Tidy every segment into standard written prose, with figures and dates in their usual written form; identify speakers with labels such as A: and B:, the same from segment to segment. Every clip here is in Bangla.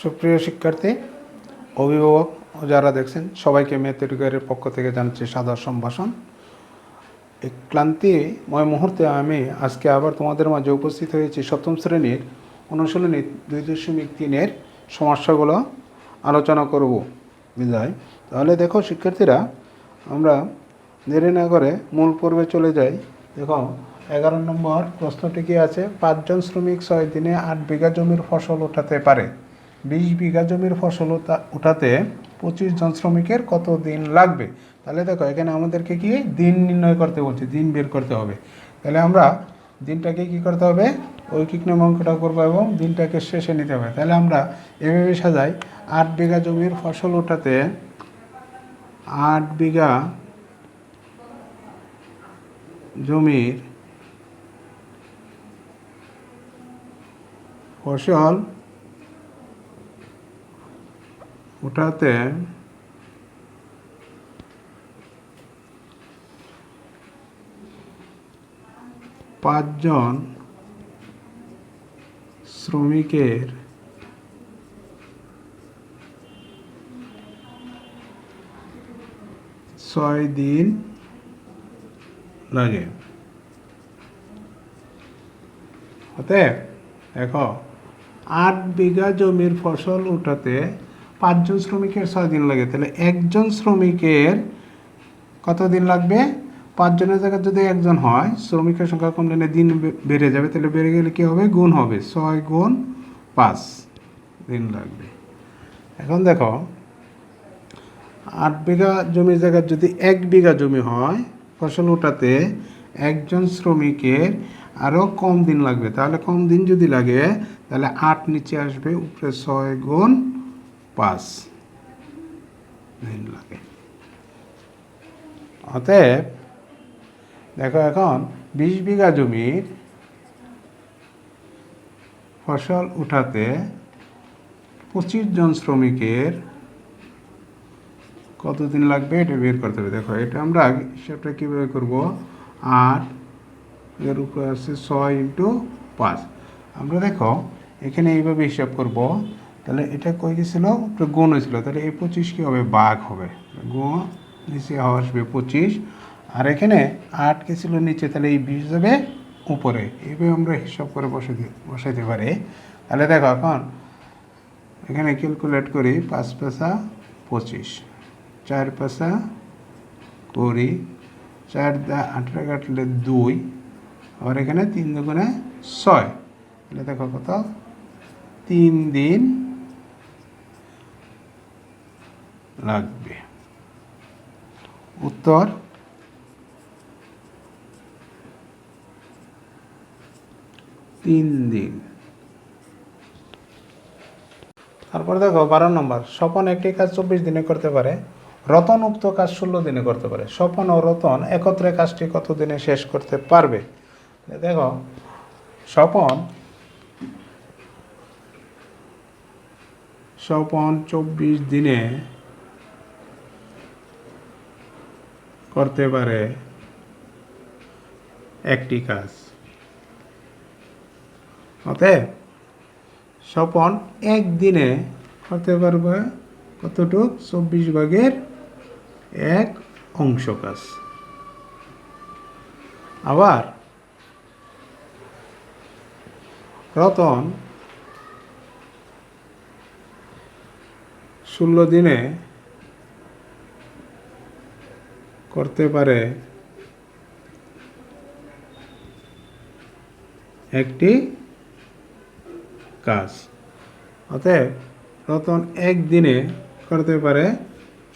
A: সুপ্রিয় শিক্ষার্থী, অভিভাবক ও যারা দেখছেন সবাইকে মেথডিকারের পক্ষ থেকে জানাচ্ছি সাদর সম্ভাষণ। এই ক্লান্তিময় মুহূর্তে আমি আজকে আবার তোমাদের মাঝে উপস্থিত হয়েছি সপ্তম শ্রেণীর অনুশীলনী 2.3-এর সমস্যাগুলো আলোচনা করব বিদায়। তাহলে দেখো শিক্ষার্থীরা, আমরা দেরি না করে মূল পর্বে চলে যাই। দেখো 11 নম্বর প্রশ্নটি কি আছে, 5 জন শ্রমিক 6 দিনে 8 বিঘা জমির ফসল উঠাতে পারে। 20 বিঘা জমির ফসল উঠাতে 25 জন শ্রমিকের কত দিন লাগবে? তাহলে দেখো এখানে আমাদেরকে কি দিন নির্ণয় করতে বলছে, দিন বের করতে হবে। তাহলে আমরা দিনটাকে কি করতে হবে, ঐকিক নিয়ম অঙ্কটা করবো এবং দিনটাকে শেষে নিতে হবে। তাহলে আমরা এভাবে সাজাই, 8 বিঘা জমির ফসল উঠাতে 8 বিঘা জমির ফসল উঠাতে 5 জন শ্রমিকের 6 দিন লাগে। অতএব দেখো 8 বিঘা জমির ফসল উঠাতে 5 জন শ্রমিকের 6 দিন লাগে। তাহলে একজন শ্রমিকের কত দিন লাগবে? 5 জনের জায়গায় যদি একজন হয়, শ্রমিকের সংখ্যা কমলে দিন বেড়ে যাবে। তাহলে বেড়ে গেলে কি হবে? গুণ হবে, 6 গুণ 5 দিন লাগবে। এখন দেখো 8 বিঘা জমির জায়গায় যদি 1 বিঘা জমি হয়, ফসল উঠাতে একজন শ্রমিকের আরও কম দিন লাগবে। তাহলে কম দিন যদি লাগে তাহলে 8 নিচে আসবে, উপরে 6 গুণ 5 দিন লাগে। অতএব দেখো এখন 20 বিঘা জমির ফসল উঠাতে 25 জন শ্রমিকের কতদিন লাগবে এটা বের করতে হবে। দেখো এটা আমরা হিসাবটা কীভাবে করবো, 8 এর উপরে আছে 6 ইন্টু 5। আমরা দেখো এখানে এইভাবে হিসাব করব। তাহলে এটা কই গেছিল? গুণ হয়েছিল। তাহলে এই 25 কী হবে? ভাগ হবে, গুণ নিচে আসবে 25, আর এখানে 8 কে ছিল নিচে, তাহলে এই 20 যাবে উপরে। এইভাবে আমরা হিসাব করে বসাইতে পারি। তাহলে দেখো এখন এখানে ক্যালকুলেট করি, 5 পয়সা 25, 4 পয়সা 20, 4 18 কাটলে 2, আবার এখানে 3 দুগুণে 6। তাহলে দেখো কত? 3 দিন লাগবে। উত্তর 3 দিন। তারপর দেখো 12 নম্বর, স্বপন একটি কাজ 24 দিনে করতে পারে, রতন উক্ত কাজ 16 দিনে করতে পারে। স্বপন ও রতন একত্রে কাজটি কত দিনে শেষ করতে পারবে? দেখো স্বপন 24 দিনে করতে পারে একটি কাজ। অতএব স্বপন একদিনে করতে পারবে কতটুক? 24 ভাগের 1 অংশ কাজ। আবার রতন 16 দিনে করতে পারে একটি কাজ। অতএব রতন একদিনে করতে পারে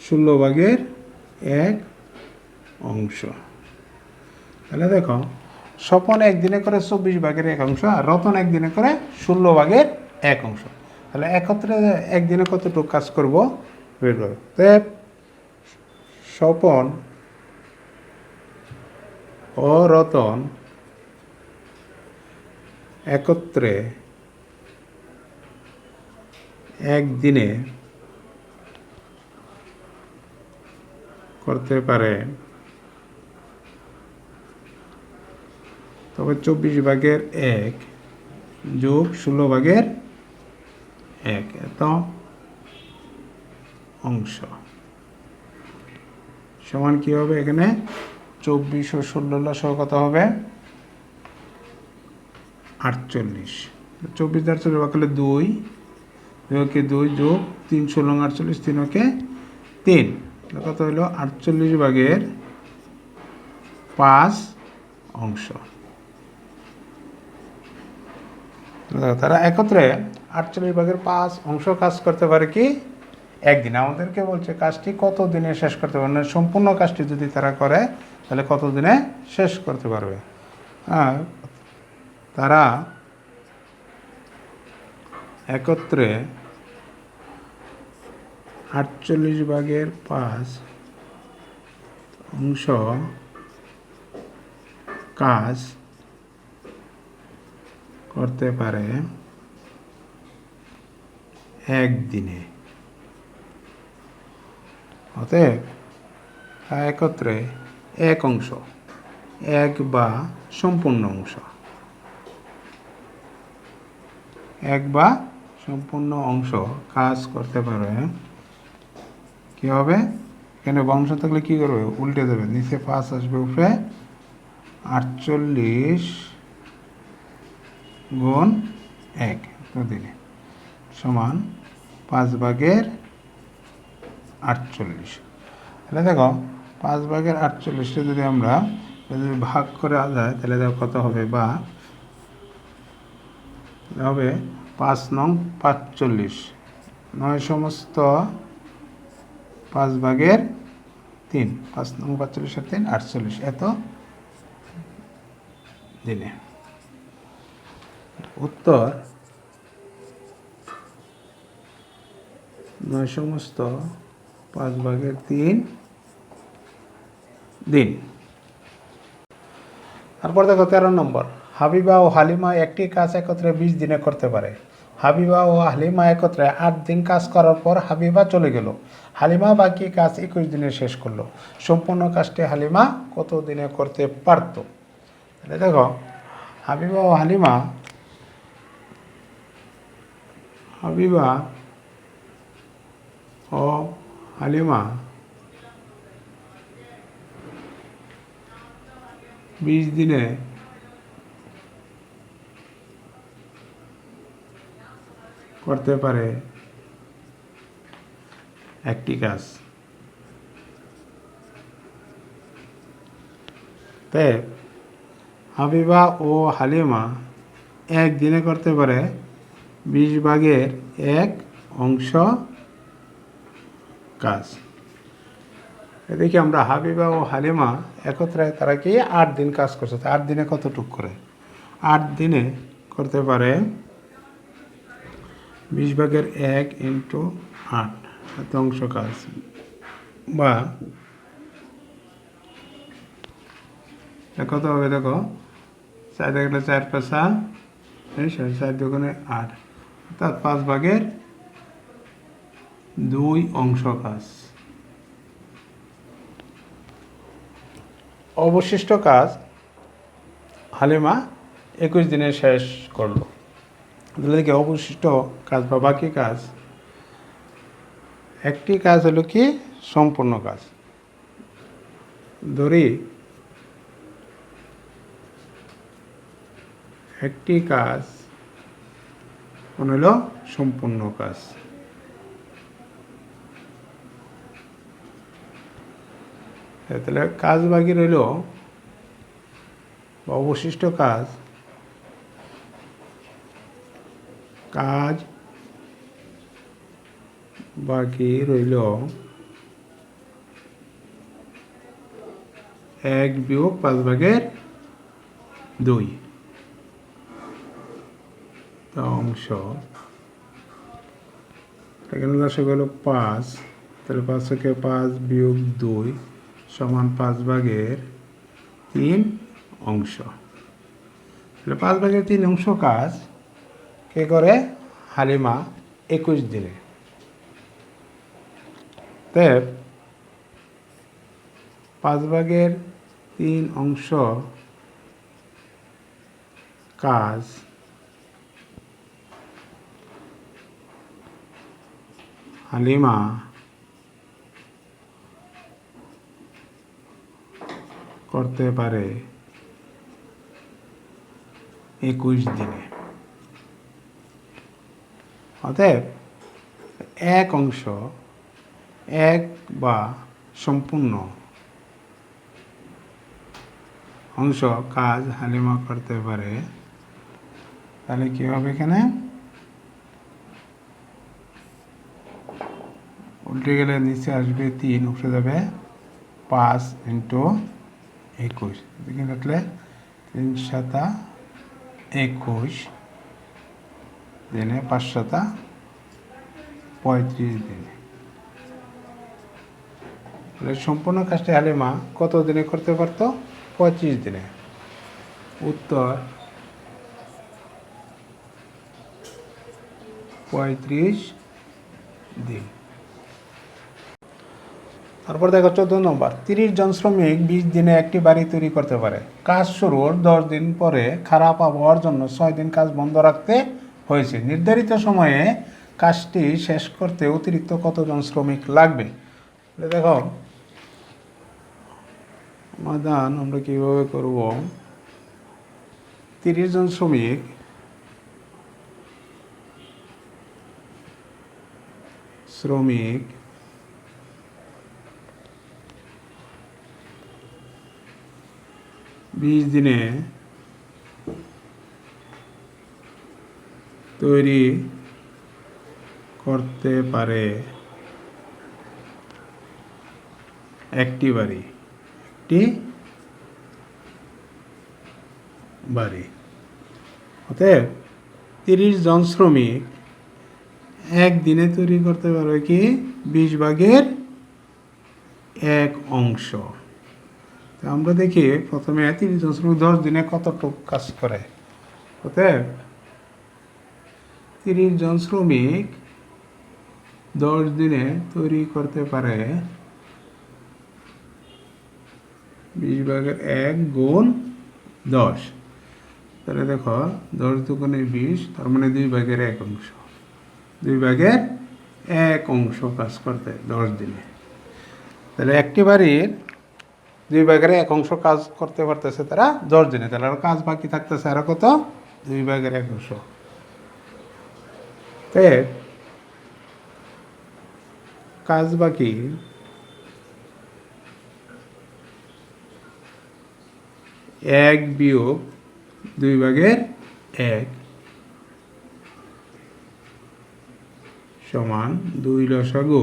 A: 16 ভাগের 1 অংশ। তাহলে দেখো স্বপন একদিনে করে 24 ভাগের 1 অংশ, আর রতন একদিনে করে 16 ভাগের 1 অংশ। তাহলে একত্রে একদিনে কতটুকু কাজ করব বের করব। অতএব স্বপন ও রতন একত্রে একদিনে করতে পারে, তবে 24 ভাগের 1 যোগ 16 ভাগের এক, এত অংশ সমান কি হবে এখানে 24 ও 16 লসাগু কত হবে 48। 24 দ্বারা 48 ভাগ করলে 2, 2 2 যোগ 3 16 48, 3 3 কত হলো 48 ভাগের 5 অংশ। তারা একত্রে 48 ভাগের 5 অংশ কাজ করতে পারে কি একদিন। আমাদেরকে বলছে কাজটি কত দিনে শেষ করতে পারবে, মানে সম্পূর্ণ কাজটি যদি তারা করে তাহলে কত দিনে শেষ করতে পারবে। হ্যাঁ, তারা একত্রে 48 ভাগের 5 অংশ কাজ করতে পারে একদিনে। অতএব একত্রে এক অংশ, এক বা সম্পূর্ণ অংশ, এক বা সম্পূর্ণ অংশ কাজ করতে পারে কি হবে এখানে অংশ থাকলে কি করবে উল্টে দেবে, নিচে 5 আসবে, উপরে 48 গুণ 1 দিনে সমান 5 ভাগের 48। তাহলে দেখো 5 ভাগের 48টা যদি আমরা যদি ভাগ করে যায় তাহলে দেখো কত হবে, বা হবে 5 নং 45, 9 সমস্ত 5 ভাগের 3, 5 নং 45 আর 3 48 এত দিনে। উত্তর 9 সমস্ত 5 ভাগের 3 দিন। তারপর দেখো 13 নম্বর, হাবিবা ও হালিমা একটি কাজ একত্রে 20 দিনে করতে পারে। হাবিবা ও হালিমা একত্রে 8 দিন কাজ করার পর হাবিবা চলে গেল, হালিমা বাকি কাজ 21 দিনে শেষ করলো। সম্পূর্ণ কাজটি হালিমা কত দিনে করতে পারত? তাহলে দেখো হাবিবা ও হালিমা, হাবিবা ও হালিমা 20 দিনে করতে পারে একটি কাজ। তাই হাবিবা ও হালিমা একদিনে করতে পারে 20 ভাগের 1 অংশ কাজ। দেখি আমরা হাবিবা ও হালিমা একত্রে তারা কি 8 দিন কাজ করছে, 8 দিনে কতটুক করে? 8 দিনে করতে পারে 20 ভাগের 1 ইন্টু 8 এত অংশ কাজ, বা কত হবে দেখো 4 দেখলে 4 পেশা 4 দুগুণে 8, অর্থাৎ 5 ভাগের 2 অংশ কাজ। অবশিষ্ট কাজ হালিমা 21 দিনে শেষ করলো। দেখি অবশিষ্ট কাজ বা বাকি কাজ, একটি কাজ হলো কি সম্পূর্ণ কাজ। ধরি একটি কাজ কোন হলো সম্পূর্ণ কাজ। তাহলে কাজ বাকি রইল বা অবশিষ্ট কাজ, কাজ বাকি রইল 1 বিয়োগ 5 ভাগের 2 অংশ। এখানে দশক হলো 5, তাহলে 5 থেকে 5 বিয়োগ 2 সমান 5 ভাগের 3 অংশ। তাহলে 5 ভাগের 3 অংশ কাজ কে করে? হালিমা 21 দিনে। তাই 5 ভাগের 3 অংশ কাজ হালিমা করতে পারে 21 দিনে। অতএব এক অংশ এক বা সম্পূর্ণ অংশ কাজ হালিমা করতে পারে, তাহলে কি হবে? এখানে উল্টে গেলে নিচে আসবে 3, উপরে যাবে 5 × 21, দেখে রাখলে 3 × 21 দিনে 5 × 35 দিনে। তাহলে সম্পূর্ণ কাজটি হালিমা কত দিনে করতে পারত? 25 দিনে। উত্তর 35 দিন। তারপর দেখো 14 নম্বর, 30 জন শ্রমিক 20 দিনে একটি বাড়ি তৈরি করতে পারে। কাজ শুরুর 10 দিন পরে খারাপ আবহাওয়ার জন্য 6 দিন কাজ বন্ধ রাখতে হয়েছে। নির্ধারিত সময়ে কাজটি শেষ করতে অতিরিক্ত কতজন শ্রমিক লাগবে? দেখো সমাধান আমরা কীভাবে করব। 30 জন শ্রমিক 20 দিনে তৈরি করতে পারে একটি বাড়ি। অতএব 30 জন শ্রমিক একদিনে তৈরি করতে পারবে কি? 20/1 অংশ। তো আমরা দেখি প্রথমে 30 জন শ্রমিক 10 দিনে কতটুকু কাজ করে। অতএব 30 জন শ্রমিক 10 দিনে তৈরি করতে পারে 20/1 × 10। তাহলে দেখো 10 দুগুণে 20, তার মানে 2/1 অংশ। 2/1 অংশ কাজ করতে 10 দিনে। তাহলে একটি বাড়ির 2/1 অংশ কাজ করতে পারতেছে তারা 10 দিনে। তাহলে আরো কাজ বাকি থাকতেছে আরো কত? 2/1 অংশ। কাজ বাকি 1 বিয়োগ 2/1 সমান 2 লসাগু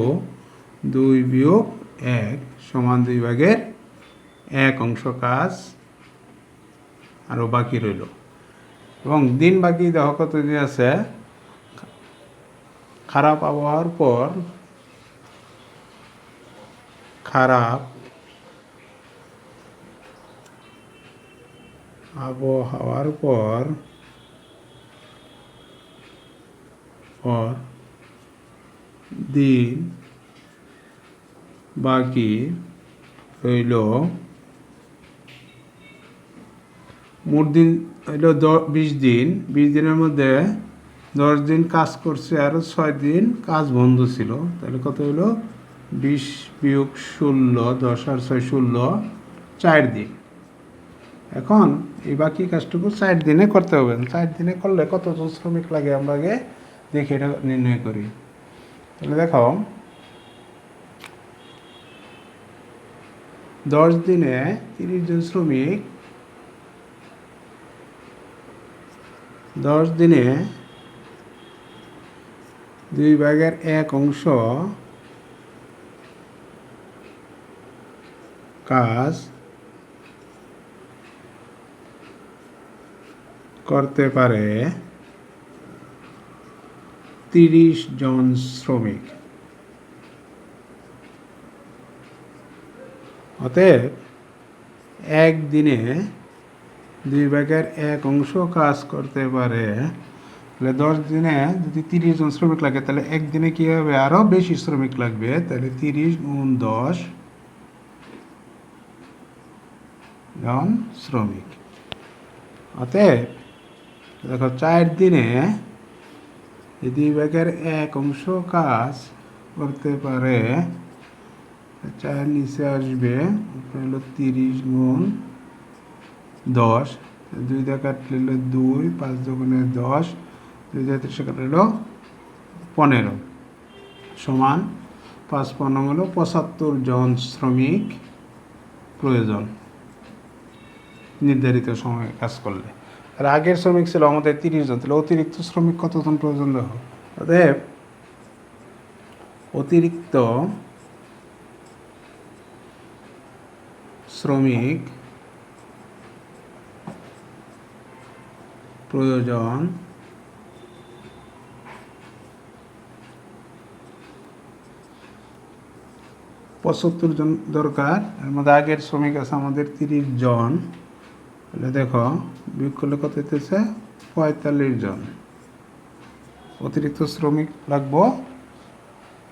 A: 2 বিয়োগ 1 সমান 2/1 অংশ কাজ আরও বাকি রইল। এবং দিন বাকি দেখো কত দিন আছে। খারাপ আবহাওয়ার পর দিন বাকি রইল, মোট দিন হইল 20 দিন। 20 দিনের মধ্যে 10 দিন কাজ করছে, আরও 6 দিন কাজ বন্ধ ছিল। তাহলে কত হইল? 20 বিয়োগ 16, 10 আর 6 16, 4 দিন। এখন এই বাকি কাজটুকু 4 দিনে করতে হবে। 4 দিনে করলে কতজন শ্রমিক লাগে আমরা আগে দেখে এটা নির্ণয় করি। তাহলে দেখো 10 দিনে 30 জন শ্রমিক 10 দিনে 2/1 অংশ কাজ করতে পারে 30 জন শ্রমিক। অতএব একদিনে 2/1 অংশ কাজ করতে পারে। তাহলে 10 দিনে যদি 30 জন শ্রমিক লাগে, তাহলে একদিনে কী হবে? আরও বেশি শ্রমিক লাগবে। তাহলে 30 × 10 জন শ্রমিক। অতএব দেখো 4 দিনে 2/1 অংশ কাজ করতে পারে, 4 নিচে আসবে, হলো 30 গুণ 10, 2 দিয়ে কাটলে হলো 2, 5 দুগুণে 10, 2 দিয়ে 30 কাটলে হলো 15, সমান 5 হলো 75 জন শ্রমিক প্রয়োজন নির্ধারিত সময়ে কাজ করলে। আর আগের শ্রমিক ছিল আমাদের 30 জন, তাহলে অতিরিক্ত শ্রমিক কতজন প্রয়োজন দেখো। অতএব অতিরিক্ত শ্রমিক প্রয়োজন 75 জন দরকার। এর মধ্যে আগের শ্রমিক আছে আমাদের 30 জন, তাহলে দেখো বিয়োগ করলে কত হইতেছে, 45 জন। অতিরিক্ত শ্রমিক লাগবো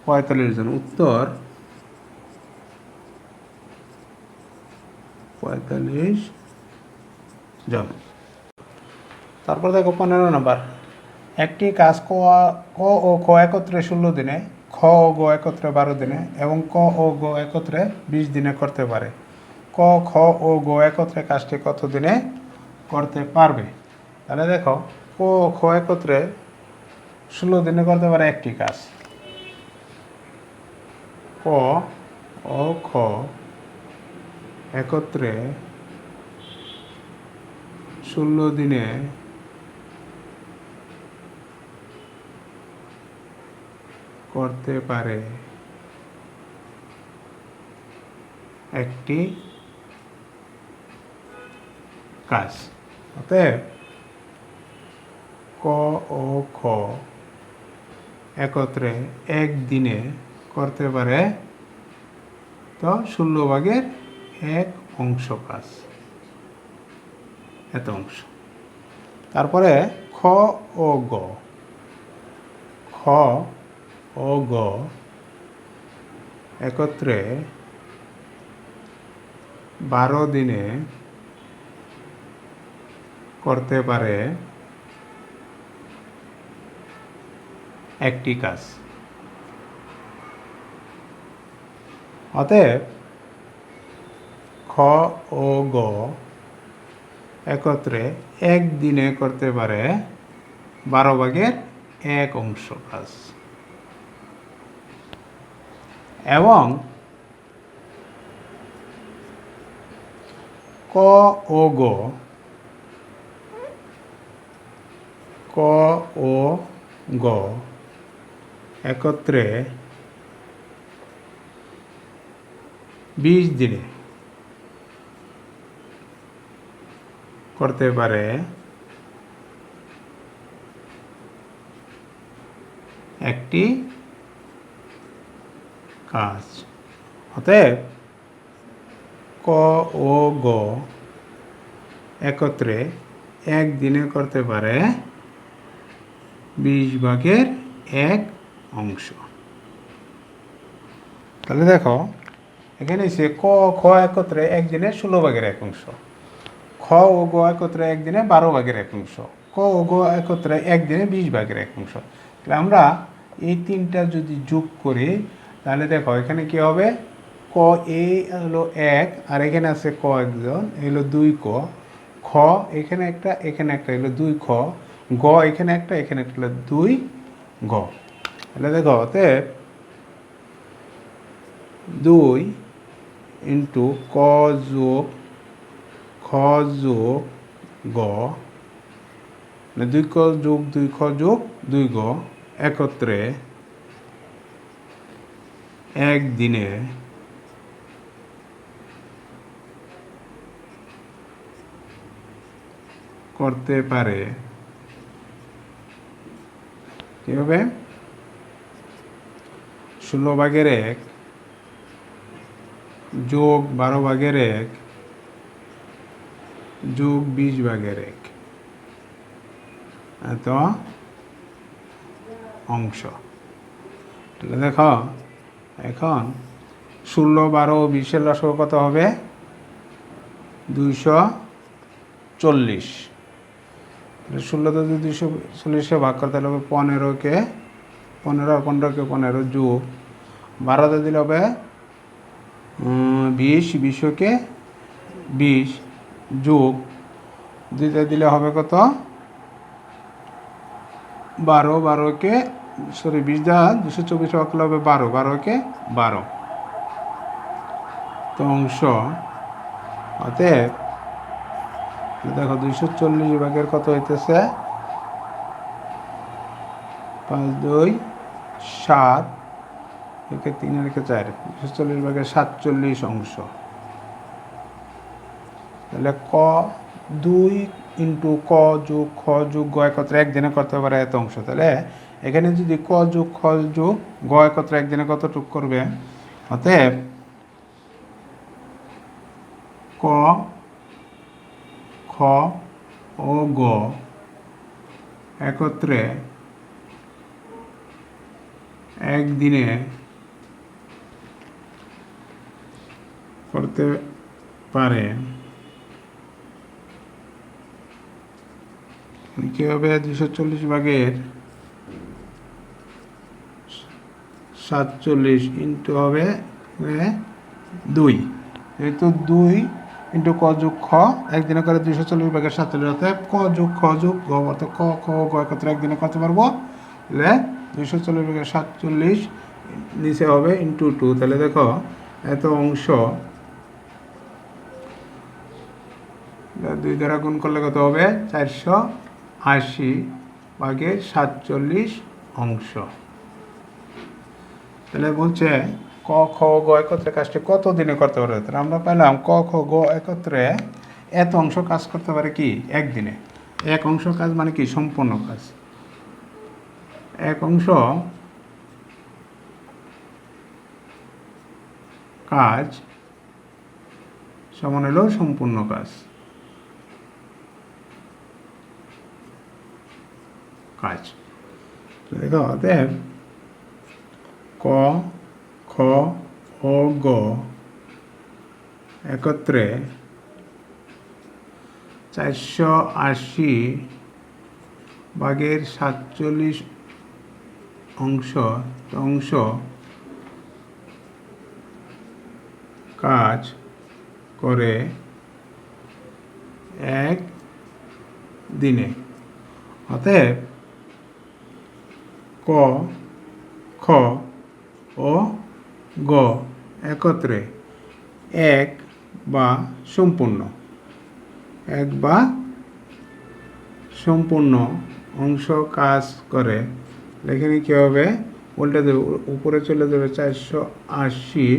A: 45 জন। উত্তর 45 জন। তারপর দেখো 15 নম্বর, একটি কাজ ক ও খ একত্রে 16 দিনে, খ ও গ একত্রে 12 দিনে এবং ক ও গ একত্রে 20 দিনে করতে পারে। ক, খ ও গ একত্রে কাজটি কত দিনে করতে পারবে? তাহলে দেখো ক ও খ একত্রে 16 দিনে করতে পারে একটি কাজ। ক ও খ একত্রে 16 দিনে করতে পারে একটি কাজ। অতএব ক ও খ একত্রে একদিনে করতে পারে তো 16 ভাগের 1 অংশ কাজ, এত অংশ। তারপরে খ ও গ, খ ও গ একত্রে 12 দিনে করতে পারে একটি কাজ। অতএব খ ও গ একত্রে একদিনে করতে পারে 12 ভাগের 1 অংশ কাজ, এবং ক ও গ, ক ও গ একত্রে 20 দিনে করতে পারে একটি কাজ। অতএব ক ও গ একত্রে একদিনে করতে পারে 20 ভাগের 1 অংশ। তাহলে দেখো এখানে এসে ক খ একত্রে একদিনে 16 ভাগের 1 অংশ, খ ও গ একত্রে একদিনে 12 ভাগের 1 অংশ, ক ও গ একত্রে একদিনে 20 ভাগের 1 অংশ। তাহলে আমরা এই তিনটা যদি যোগ করি তাহলে দেখো এখানে কি হবে, ক এ হলো 1 আর এখানে আছে ক একজন, হলো 2 ক, খ এখানে একটা হলো 2 খ, গ এখানে একটা হলো 2 গ। তাহলে দেখো অতএব 2 ইন্টু ক যোগ খ যোগ গ, 2 ক যোগ 2 খ যোগ 2 গ একত্রে একদিনে করতে পারে, কি হবে, 16 ভাগের 1 যোগ 12 ভাগের 1 যোগ 20 ভাগের 1, এত অংশ। তাহলে দেখো এখন 16, 12 ও 20 লসগু কত হবে, 240। 16 যদি 240 ভাগ করতে হবে 15 কে 15 যোগ 12 দিলে হবে 20, 20কে 20 যোগ 2 দিলে হবে কত 12, 12কে 20 দ্বারা 224 ভাগ করলে হবে 12, 12কে 12 তো অংশ অতএব দেখো 240 ভাগের কত হইতেছে 5, 2, 7, একে 3 আর একে 4, 240 ভাগের 47 অংশ। তাহলে ক 2 ইন্টু ক যোগ খ যোগ গ একত্রে একদিনে করতে পারে এত অংশ। তাহলে এখানে যদি ক যোগ খ যোগ গ একত্রে একদিনে কতটুক করবে, অতএব ক খ ও গ একত্রে একদিনে করতে পারে কি হবে 240 ভাগের 47 ইন্টু হবে 2, যেহেতু 2 ইন্টু ক যোগ খ একদিনে করে 240 ভাগের 47, অর্থাৎ ক যোগ খ যোগ গ অর্থাৎ ক খ গ একত্রে একদিনে করতে পারবো। তাহলে 240 ভাগের 47 নিচে হবে ইন্টু 2। তাহলে দেখো এত অংশ 2 দ্বারা গুণ করলে কত হবে 480 ভাগের 47 অংশ। তাহলে বলছে ক খ গ একত্রে কাজটি কত দিনে করতে পারে। তাহলে আমরা পেলাম ক খ গ একত্রে এত অংশ কাজ করতে পারে কি একদিনে। এক অংশ কাজ মানে কি সম্পূর্ণ কাজ। এক অংশ কাজ সমান হলো সম্পূর্ণ কাজ। দেখো অতএব ক খ ও গ একত্রে 480 ভাগের 47 অংশ কাজ করে এক দিনে। অতএব ক খ ও গ একত্রে এক বা সম্পূর্ণ অংশ কাজ করে। এখানে কী হবে উল্টে দেবে, উপরে চলে যাবে 480,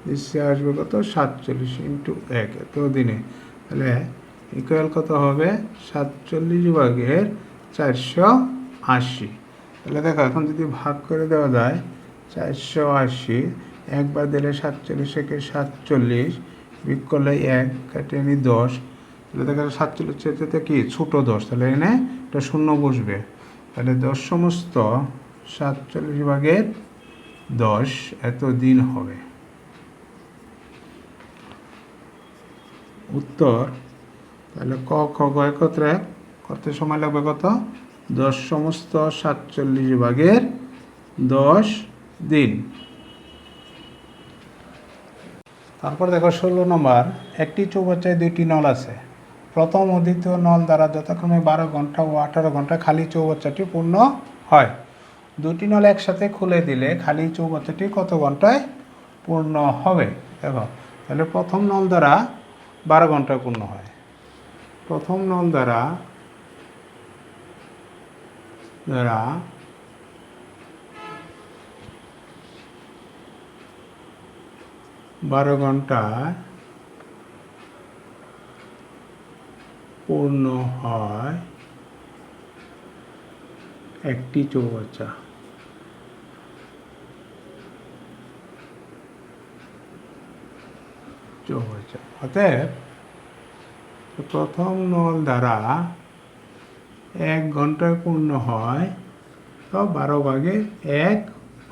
A: নিচে আসবে কত 47 ইন্টু 1 এত দিনে। তাহলে ইকুয়াল কত হবে 47 ভাগের 480। তাহলে দেখো এখন যদি ভাগ করে দেওয়া যায় 480 একবার দিলে 47 থেকে 47 বিয়োগ করলে 1 কাটিয়ে আনি 10। তাহলে দেখা যায় 47 চেয়ে কি ছোটো 10, তাহলে এখানে একটা শূন্য বসবে। তাহলে 10 সমস্ত 47 ভাগের 10 এত দিন হবে উত্তর। তাহলে ক খ গ একত্রে করতে সময় লাগবে কত 10 সমস্ত 47 ভাগের 10 দিন। তারপর দেখো 16 নম্বর, একটি চৌবাচ্চায় 2টি নল আছে। প্রথম ও দ্বিতীয় নল দ্বারা যথাক্রমে 12 ঘন্টা ও 18 ঘন্টা খালি চৌবাচ্চাটি পূর্ণ হয়। 2টি নল একসাথে খুলে দিলে খালি চৌবাচ্চাটি কত ঘন্টায় পূর্ণ হবে। দেখো তাহলে প্রথম নল দ্বারা 12 ঘন্টায় পূর্ণ হয়। প্রথম নল দ্বারা 12 ঘন্টায় পূর্ণ হয় একটি চৌবাচ্চা। অতএব প্রথম নল দ্বারা 1 ঘন্টায় পূর্ণ হয় তো 12 ভাগের 1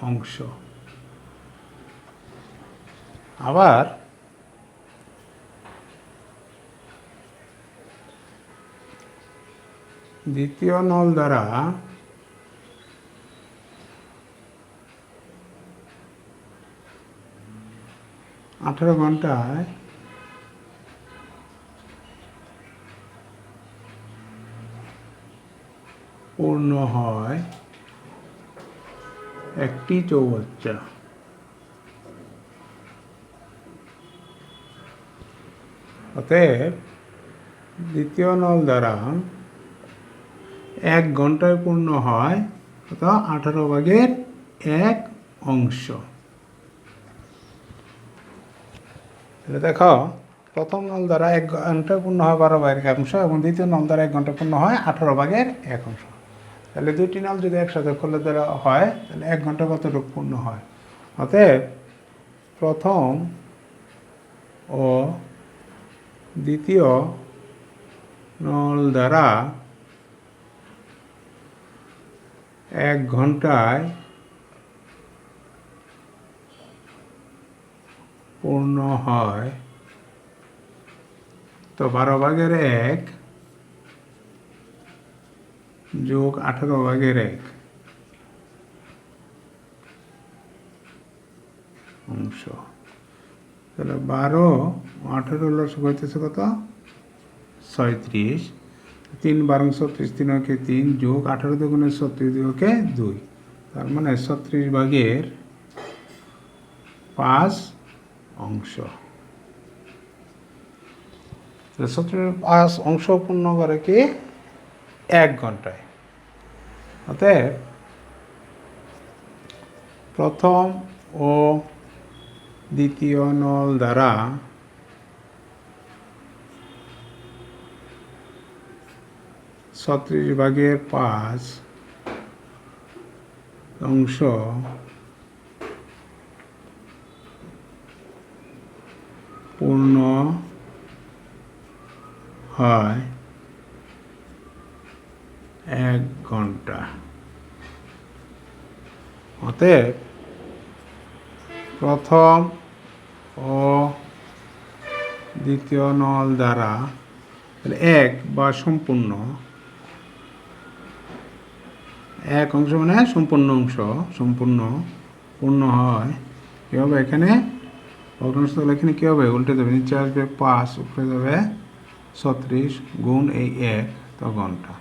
A: অংশ। আবার দ্বিতীয় নল দ্বারা 18 ঘন্টায় পূর্ণ হয় একটি চৌবাচ্চা। অতএব দ্বিতীয় নল দ্বারা 1 ঘন্টায় পূর্ণ হয় অর্থাৎ 1/18 তাহলে দেখো, প্রথম নল দ্বারা 1 ঘন্টায় পূর্ণ হয় 12/1 এবং দ্বিতীয় নল দ্বারা 1 ঘন্টায় পূর্ণ হয় 18/1। তাহলে দুটি নল যদি একসাথে করলে দ্বারা হয় তাহলে 1 ঘন্টা কতটুকু পূর্ণ হয়। অতএব প্রথম ও দ্বিতীয় নল দ্বারা 1 ঘন্টায় পূর্ণ হয়, তো 12/1 যোগ 18/1 অংশ। তাহলে 12 18 লসক হইতেছে কত? 36। 3 12 36, 3 × 3 যোগ 18 দুগুণে 36, 2 × 2, তার মানে 36/5 অংশ। 36/5 অংশ পূর্ণ করে কি 1 ঘন্টায়। অতএব প্রথম ও দ্বিতীয় নল দ্বারা 36/5 অংশ পূর্ণ হয় 1 ঘন্টা। অতএব প্রথম ও দ্বিতীয় নল দ্বারা 1 বা সম্পূর্ণ 1 অংশ মানে সম্পূর্ণ অংশ, সম্পূর্ণ পূর্ণ হয় কী হবে? এখানে ভগ্নাংশ থাকলে এখানে কী হবে? উল্টে যাবে, নিচে আসবে 5, উপরে যাবে 36 গুণ এই 1, তো ঘন্টা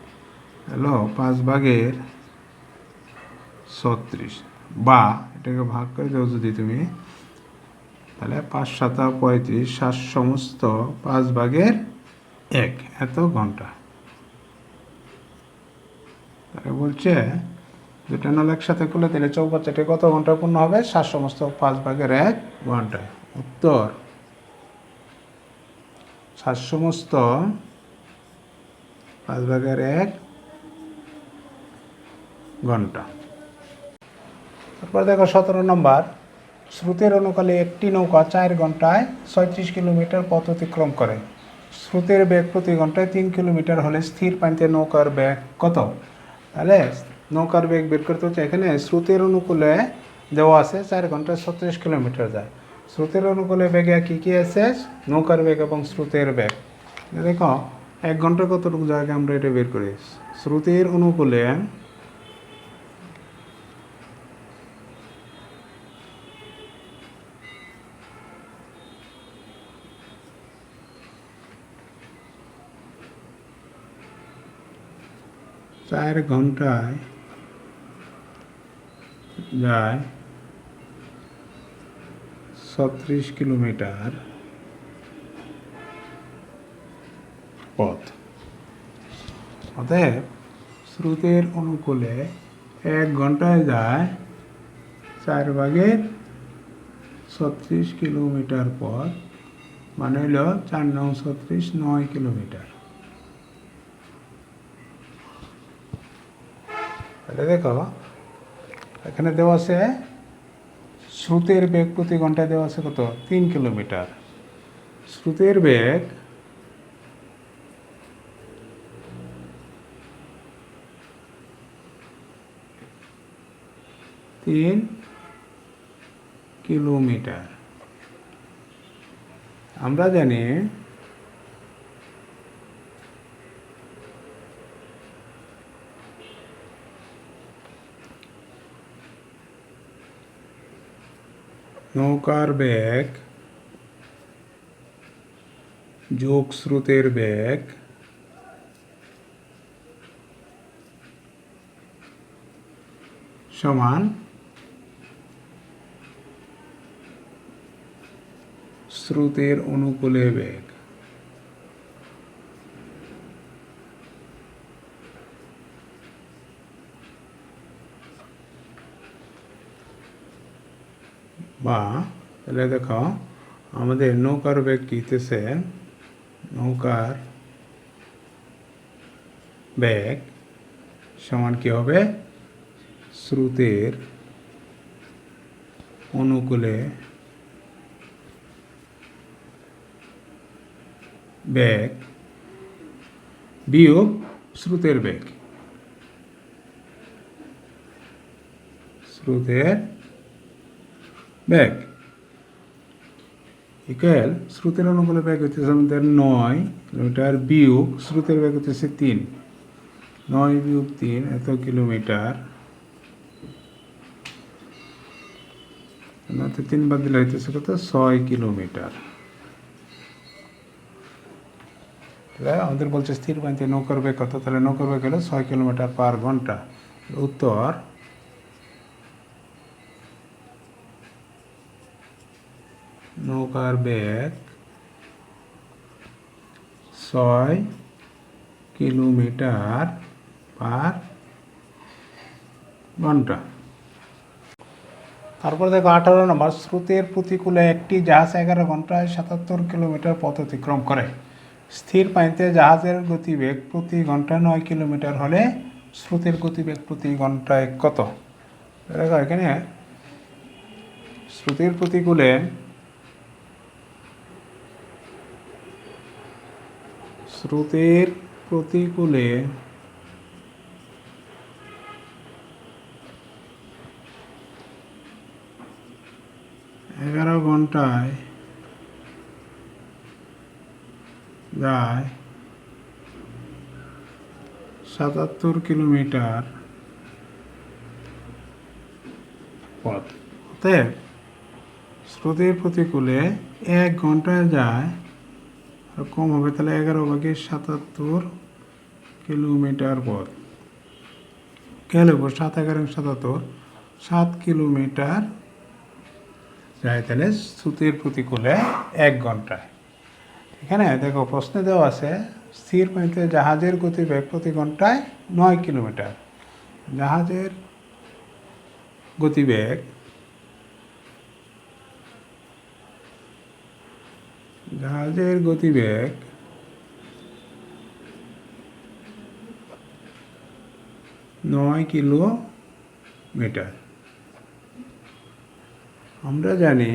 A: হলো 5/36, বা এটাকে ভাগ করে দাও যদি তুমি, তাহলে 5 × 7 = 35, 7 সমস্ত 5/1 এত ঘন্টা। তাহলে বলছে দুটা নল একসাথে করলে তাহলে চৌবাচ্চাটি কত ঘন্টা পূর্ণ হবে? 7 সমস্ত 5/1 ঘন্টায়। উত্তর 7 সমস্ত 5/1 ঘন্টা। তারপর দেখো 17 নম্বর, স্রোতের অনুকালে একটি নৌকা 4 ঘন্টায় 36 কিলোমিটার পথ অতিক্রম করে। স্রোতের বেগ প্রতি ঘন্টায় 3 কিলোমিটার হলে স্থির পানিতে নৌকার বেগ কত? তাহলে নৌকার বেগ বের করতে হচ্ছে, এখানে স্রোতের অনুকূলে দেওয়া আছে 4 ঘন্টায় 36 কিলোমিটার যায়। স্রোতের অনুকূলে বেগে কী কী আছে? নৌকার বেগ এবং স্রোতের বেগ। দেখো 1 ঘন্টা কতটুকু জায়গা আমরা এটা বের করি। স্রোতের অনুকূলে 4 ঘন্টায় যায় 36 কিলোমিটার পথ। অতএব স্রোতের অনুকূলে 1 ঘন্টায় যায় 4/36 কিলোমিটার পথ, মানে হল 4 × 9 = 36, 9 কিলোমিটার। তাহলে দেখো এখানে দেওয়া আছে স্রোতের বেগ প্রতি ঘন্টায় দেওয়া আছে কত? 3 কিলোমিটার। স্রোতের বেগ 3 কিলোমিটার। আমরা জানি নৌকার বেগ যোগ স্রোতের বেগ সমান স্রোতের অনুকূলে বেগ। বা তাহলে দেখো আমাদের নৌকার বেগ কীতেছে, নৌকার বেগ সমান কি হবে স্রোতের অনুকূলে বেগ বিয়োগ স্রোতের বেগ। স্রোতের বেগ ইকুয়াল স্রোতের অনুকূলে বেগ হইতেছে আমাদের 9 কিলোমিটার বিয়োগ স্রোতের বেগ হইতেছে 3। 9 বিয়োগ 3 এত কিলোমিটার, 3 বাদ দিলে হইতেছে কত 6 কিলোমিটার। আমাদের বলছে স্থির পানিতে নৌকার বেগ কত, তাহলে নৌকার বেগ হলো 6 কিলোমিটার পার ঘন্টা। উত্তর নৌকার বেগ 6 কিলোমিটার পার ঘন্টা। তারপর দেখো 18 নম্বর, স্রোতের প্রতিকূলে একটি জাহাজ 11 ঘন্টায় 77 কিলোমিটার পথ অতিক্রম করে। স্থির পানিতে জাহাজের গতিবেগ প্রতি ঘন্টায় 9 কিলোমিটার হলে স্রোতের গতিবেগ প্রতি ঘন্টায় কত? দেখো এখানে স্রোতের প্রতিকূলে স্রোতের প্রতিকূলে 11 ঘন্টায় যায় 77 কিলোমিটার পথ। অতএব স্রোতের প্রতিকূলে 1 ঘন্টায় যায়, আর কম হবে, তাহলে 11/77 কিলোমিটার পথ। খেয়াল হবো 7 11 77, 7 কিলোমিটার যায়, তাহলে স্রোতের প্রতিকূলে 1 ঘন্টায়। এখানে দেখো প্রশ্নে দেওয়া আছে স্থির পানিতে জাহাজের গতিবেগ প্রতি ঘন্টায় 9 কিলোমিটার। জাহাজের গতিবেগ 9 কিলোমিটার। আমরা জানি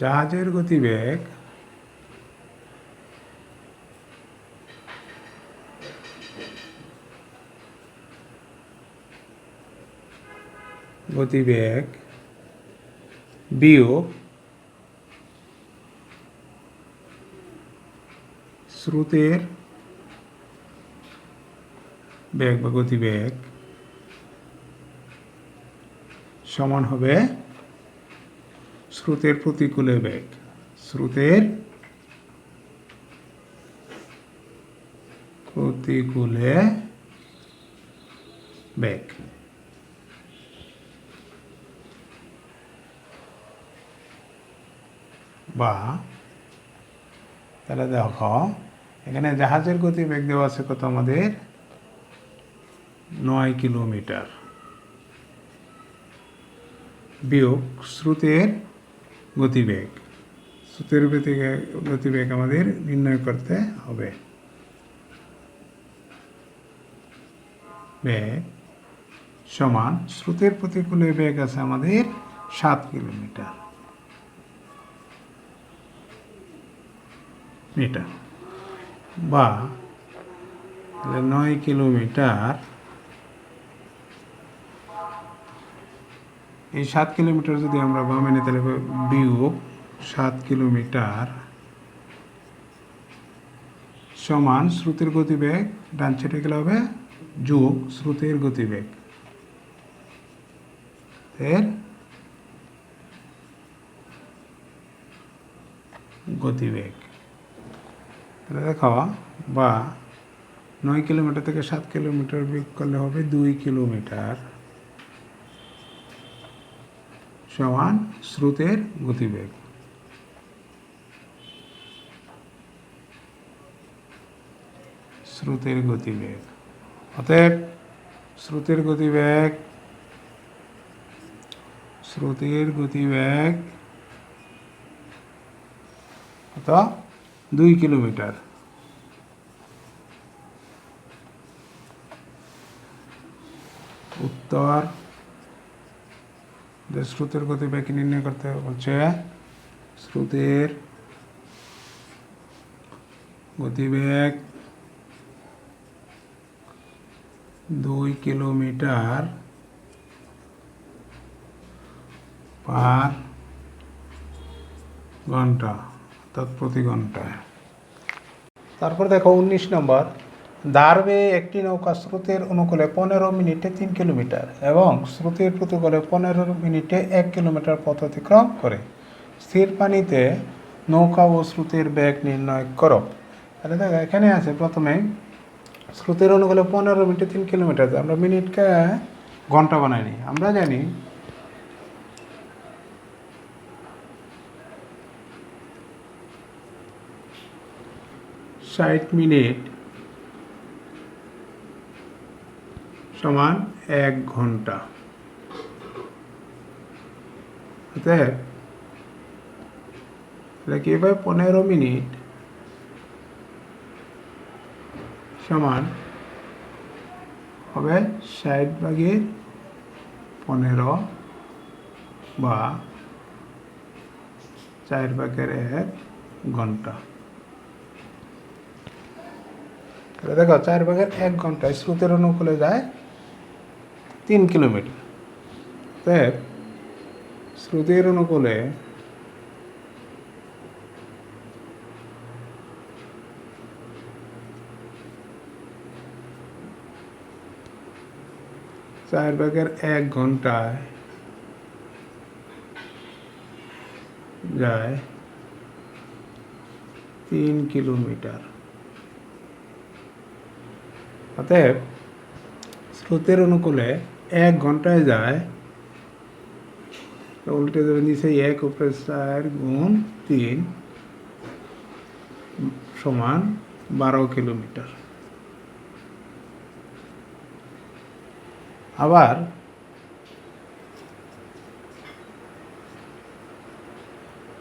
A: জাহাজের গতিবেগ বিয়োগ স্রোতের বেগ বা গতিবেগ সমান হবে স্রোতের প্রতিকূলে বেগ। স্রোতের প্রতিকূলে বেগ। বা তাহলে দেখো এখানে জাহাজের গতিবেগ দেওয়া আছে কত আমাদের 9 কিলোমিটার বিয়োগ স্রোতের গতিবেগ। স্রোতের গতিবেগ আমাদের নির্ণয় করতে হবে। বেগ সমান স্রোতের প্রতিকূলে বেগ আছে আমাদের 7 কিলোমিটার মিটার, বা 9 কিলোমিটার, এই 7 কিলোমিটার যদি আমরা বামে নিই তাহলে বিয়োগ 7 কিলোমিটার সমান স্রোতের গতিবেগ, ডান সাইডে গেলে হবে যোগ স্রোতের গতিবেগ। এর গতিবেগ। তাহলে দেখো, বা 9 কিলোমিটার থেকে 7 কিলোমিটার বেগ করলে হবে 2 কিলোমিটার সমান স্রোতের গতিবেগ। স্রোতের গতিবেগ, অতএব স্রোতের গতিবেগ কত? 2 কিলোমিটার। উত্তর, স্রোতের গতিবেগ নির্ণয় করতে বলছে। স্রোতের গতিবেগ 2 কিলোমিটার পার ঘন্টা, অর্থাৎ প্রতি ঘন্টায়। তারপর দেখো 19 নম্বর, ধারবে একটি নৌকা স্রোতের অনুকূলে 15 মিনিটে 3 কিলোমিটার এবং স্রোতের প্রতিকূলে 15 মিনিটে 1 কিলোমিটার পথ অতিক্রম করে। স্থির পানিতে নৌকা ও স্রোতের বেগ নির্ণয় করো। তাহলে দেখো, এখানে আছে প্রথমে স্রোতের অনুকূলে 15 মিনিটে 3 কিলোমিটার। আমরা মিনিটকে ঘন্টা বানাইনি। আমরা জানি 60 মিনিট সমান 1 ঘন্টা। অতএব কি হবে? 15 মিনিট সমান হবে 60/15 বা 4/1 ঘন্টা। তাহলে দেখো, 4/1 ঘন্টায় স্রোতের অনুকূলে যায় 3 কিলোমিটার। অতএব স্রোতের অনুকূলে 4/1 ঘন্টায় যায় 3 কিলোমিটার। অতএব স্রোতের অনুকূলে 1 ঘন্টায় যায়, উল্টে দেবে নিচে 1 উপরে 4 গুণ 3 সমান 12 কিলোমিটার। আবার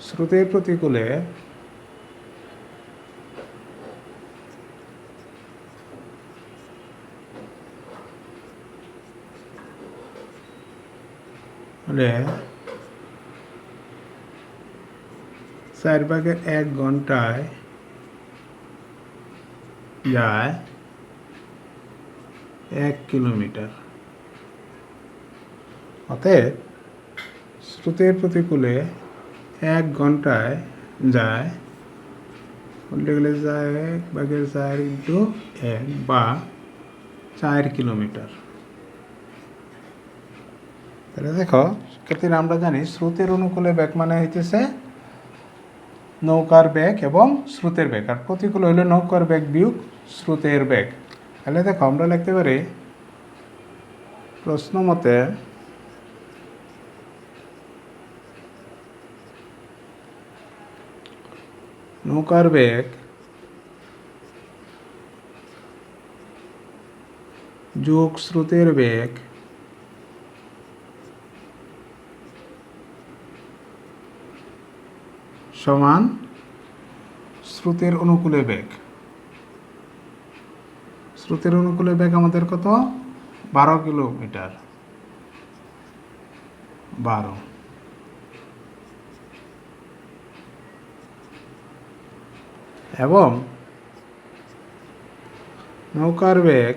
A: স্রোতের প্রতিকূলে হলে 4/1 ঘন্টায় যায় 1 কিলোমিটার। অতএব স্রোতের প্রতিকূলে 1 ঘন্টায় যায়, বলতে গেলে যায় 1/4 × 1 বা 4 কিলোমিটার। তাহলে দেখো, ক্ষেত্রে আমরা জানি স্রোতের অনুকূলে বেগ মানে হইতেছে নৌকার বেগ এবং স্রোতের বেগ, আর প্রতিকূল হইলে নৌকার বেগ বিয়োগ স্রোতের বেগ। তাহলে দেখো, আমরা লিখতে পারি প্রশ্ন মতে নৌকার বেগ যোগ স্রোতের বেগ সমান স্রোতের অনুকূলে বেগ। স্রোতের অনুকূলে বেগ আমাদের কত? 12 কিলোমিটার। 12। এবং নৌকার বেগ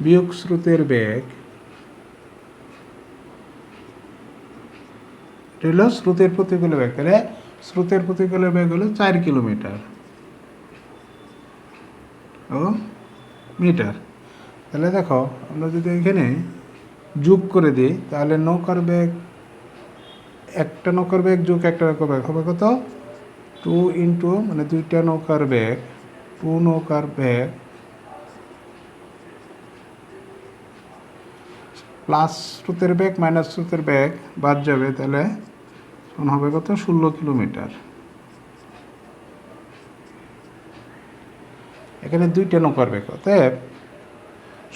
A: বিয়োগ স্রোতের বেগ হলো স্রোতের প্রতিকূল বেগ। তাহলে স্রোতের প্রতিকূল বেগ হলো 4 কিলোমিটার ও মিটার। তাহলে দেখো আমরা যদি এখানে যোগ করে দিই তাহলে নৌকার বেগ, একটা নৌকার বেগ যোগ একটা নৌকার বেগ হবে কত? 2 ইন্টু মানে দুইটা নৌকার বেগ, 2 নৌকার বেগ প্লাস স্রোতের বেগ মাইনাস স্রোতের বেগ বাদ যাবে, তাহলে তখন হবে কত? 16 কিলোমিটার। এখানে দুইটা নৌকার বেগ, অতএব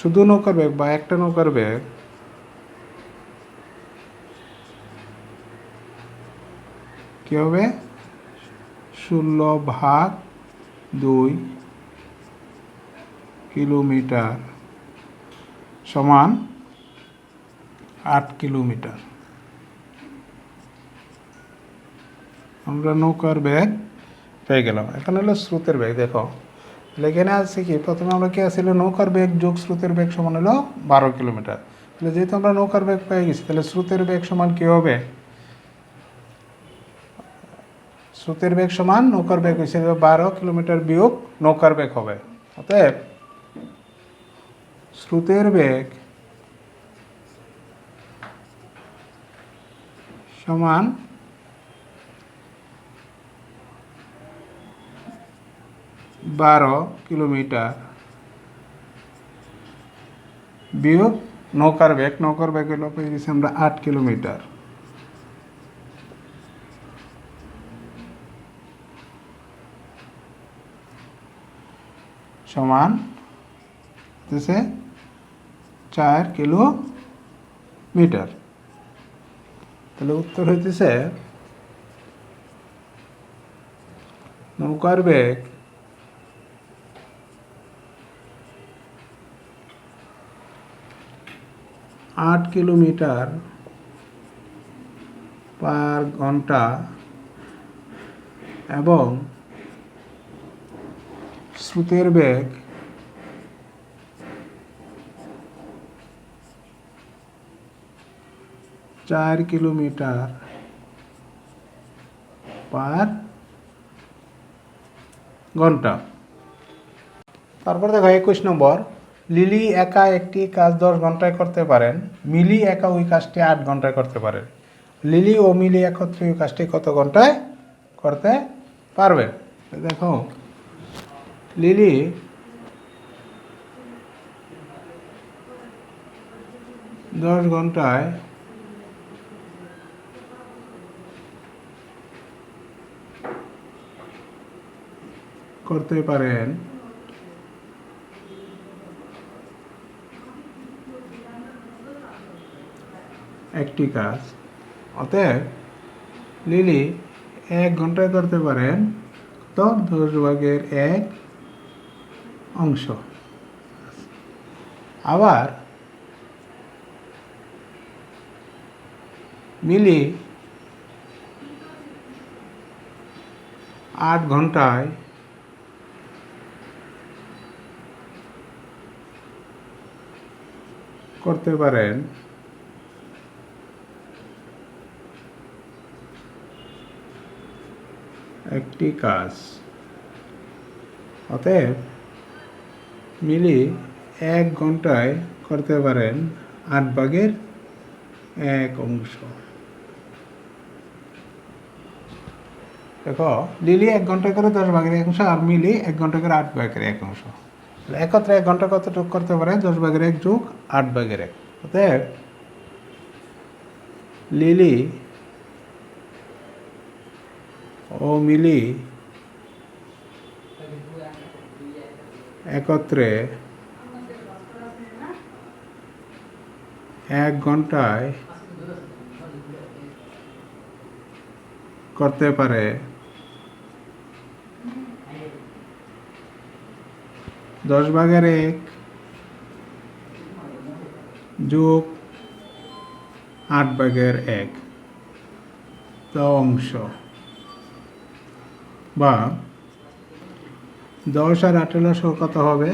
A: শুধু নৌকার বেগ বা একটা নৌকার বেগ কি হবে? 16/2 কিলোমিটার সমান 8 কিলোমিটার। আমরা নৌকার বেগ পেয়ে গেলাম। এখন হলো স্রোতের বেগ। দেখো তাহলে এখানে আছে কি, প্রথমে আমরা কি আসলে নৌকার বেগ যোগ স্রোতের বেগ সমান হলো 12 কিলোমিটার। তাহলে যেহেতু আমরা নৌকার বেগ পেয়ে গেছি, তাহলে স্রোতের বেগ সমান কি হবে? স্রোতের বেগ সমান নৌকার বেগ হিসেবে 12 কিলোমিটার বিয়োগ নৌকার বেগ হবে। অতএব স্রোতের বেগ সমান 12 কিলোমিটার বিয়োগ নৌকার বেগ। নৌকার বেগ হলো পেয়ে গেছি আমরা 8 কিলোমিটার। সমান হচ্ছে 4 কিলোমিটার। তাহলে উত্তর হইতেছে নৌকার বেগ 8 কিলোমিটার পার ঘন্টা এবং স্রোতের বেগ 4 কিলোমিটার পার ঘন্টা। তারপর দেখো 21 নম্বর, লিলি একা একটি কাজ 10 ঘন্টায় করতে পারেন, মিলি একা ওই কাজটি 8 ঘন্টায় করতে পারেন। লিলি ও মিলি একত্রে ওই কাজটি কত ঘন্টায় করতে পারবে? দেখো লিলি দশ ঘন্টায় করতে পারেন একটি কাজ। অতএব লিলি 1 ঘন্টায় করতে পারেন তো 10/1 অংশ। আবার মিলি 8 ঘন্টায় করতে পারেন একটি কাজ। অতএব মিলি 1 ঘন্টায় করতে পারেন 8/1 অংশ। দেখো লিলি 1 ঘন্টা করে 10/1 অংশ আর মিলি 1 ঘন্টা করে 8/1 অংশ। একত্রে 1 ঘন্টা কতটুকু করতে পারে? 10/1 যোগ 8/1। অতএব লিলি ও মিলি একত্রে 1 ঘন্টায় করতে পারে 10/1 যোগ 8/1 অংশ, বা 10 আর 8 কত হবে?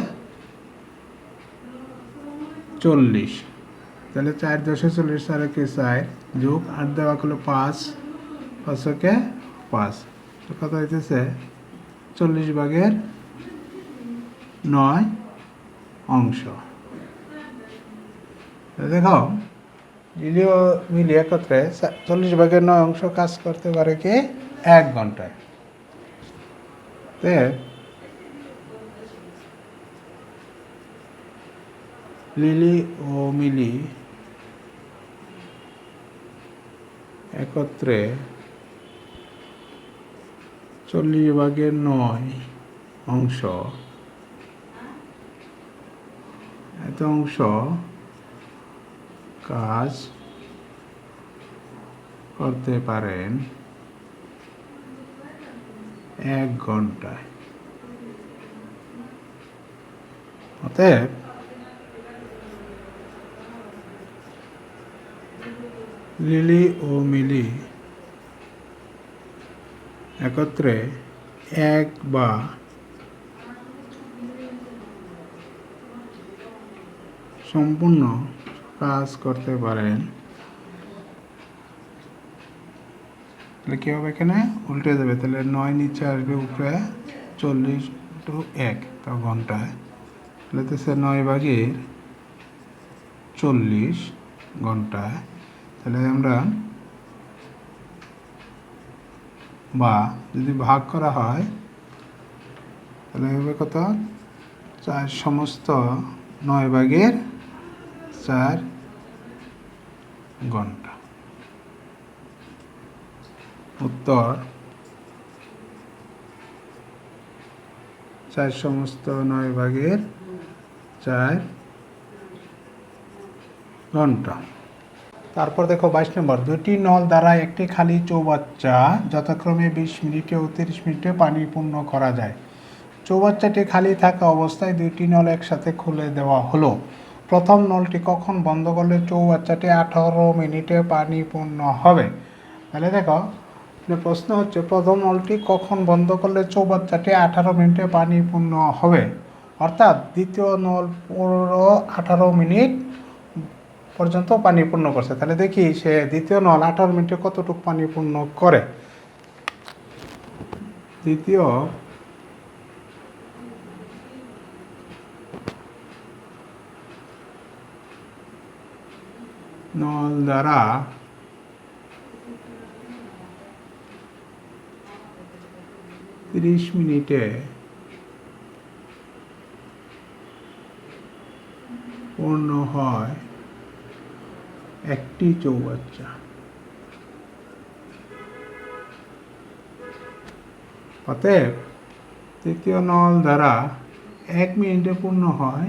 A: 40। তাহলে 4 10 40, 4 কে 4 যোগ 8 দেওয়া হলো 5, 5 কে 5, কত হইতেছে? 40/9 অংশ। দেখো লিলি ও মিলি একত্রে 40/9 অংশ কাজ করতে পারে কি 1 ঘন্টায়। লিলি ও মিলি একত্রে 40/9 অংশ এত অংশ কাজ করতে পারেন 1 ঘন্টায়। অতএব লিলি ও মিলি একত্রে 1 বা সম্পূর্ণ কাজ করতে পারেন। তাহলে কী হবে, এখানে উল্টে যাবে, তাহলে 9 নিচে আসবে উপরে, 40/1 তা ঘন্টায়, তাহলে তো সে 9/40 ঘন্টায়। তাহলে আমরা বা যদি ভাগ করা হয় তাহলে হবে কত, 4 সমস্ত 9/4 ঘন্টা। উত্তর 4 সমস্ত 9/4 ঘন্টা। তারপর দেখো 22 নম্বর, দুটি নল দ্বারা একটি খালি চৌবাচ্চা যথাক্রমে 20 মিনিটে ও 30 মিনিটে পানি পূর্ণ করা যায়। চৌবাচ্চাটি খালি থাকা অবস্থায় দুইটি নল একসাথে খুলে দেওয়া হলো। প্রথম নলটি কখন বন্ধ করলে চৌবাচ্চাটি 18 মিনিটে পানি পূর্ণ হবে? তাহলে দেখো প্রশ্ন হচ্ছে প্রথম নলটি কখন বন্ধ করলে চৌবাচ্চাটি 18 মিনিটে পানি পূর্ণ হবে, অর্থাৎ দ্বিতীয় নল পুরো 18 মিনিট পর্যন্ত পানি পূর্ণ করছে। তাহলে দেখি সে দ্বিতীয় নল 18 মিনিটে কতটুকু পানি পূর্ণ করে। দ্বিতীয় নল দ্বারা 30 মিনিটে পূর্ণ হয় একটি চৌবাচ্চা। অতএব তৃতীয় নল দ্বারা 1 মিনিটে পূর্ণ হয়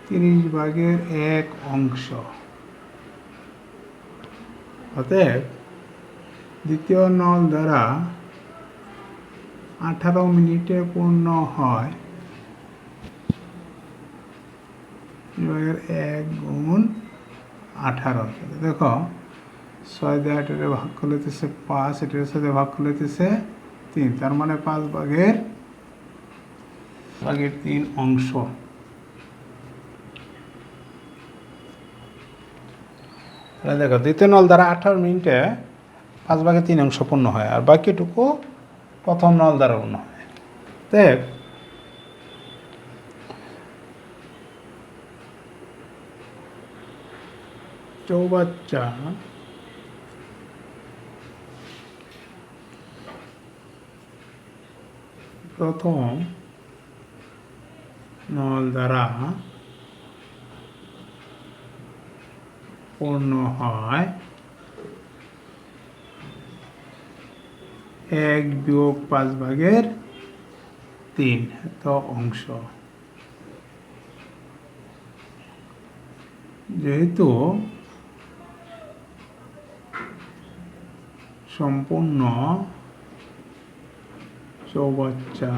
A: 30/1 অংশ। অতএব দ্বিতীয় নল দ্বারা 18 মিনিটে পূর্ণ হয় 1 গুণ 18। দেখো 6 দিয়ে 8 ভাগ করলে হইতেছে 5, এটার সাথে ভাগ করলে হইতেছে 3, তার মানে 5/3 অংশ। তাহলে দেখো দ্বিতীয় নল দ্বারা 18 মিনিটে 5/3 অংশ পূর্ণ হয়, আর বাকিটুকু প্রথম নল দ্বারা পূর্ণ হয়। দেখ চৌবাচ্চা প্রথম নল দ্বারা পূর্ণ হয় 1 বিয়োগ 5/3 এত অংশ। যেহেতু সম্পূর্ণ চৌবাচ্চা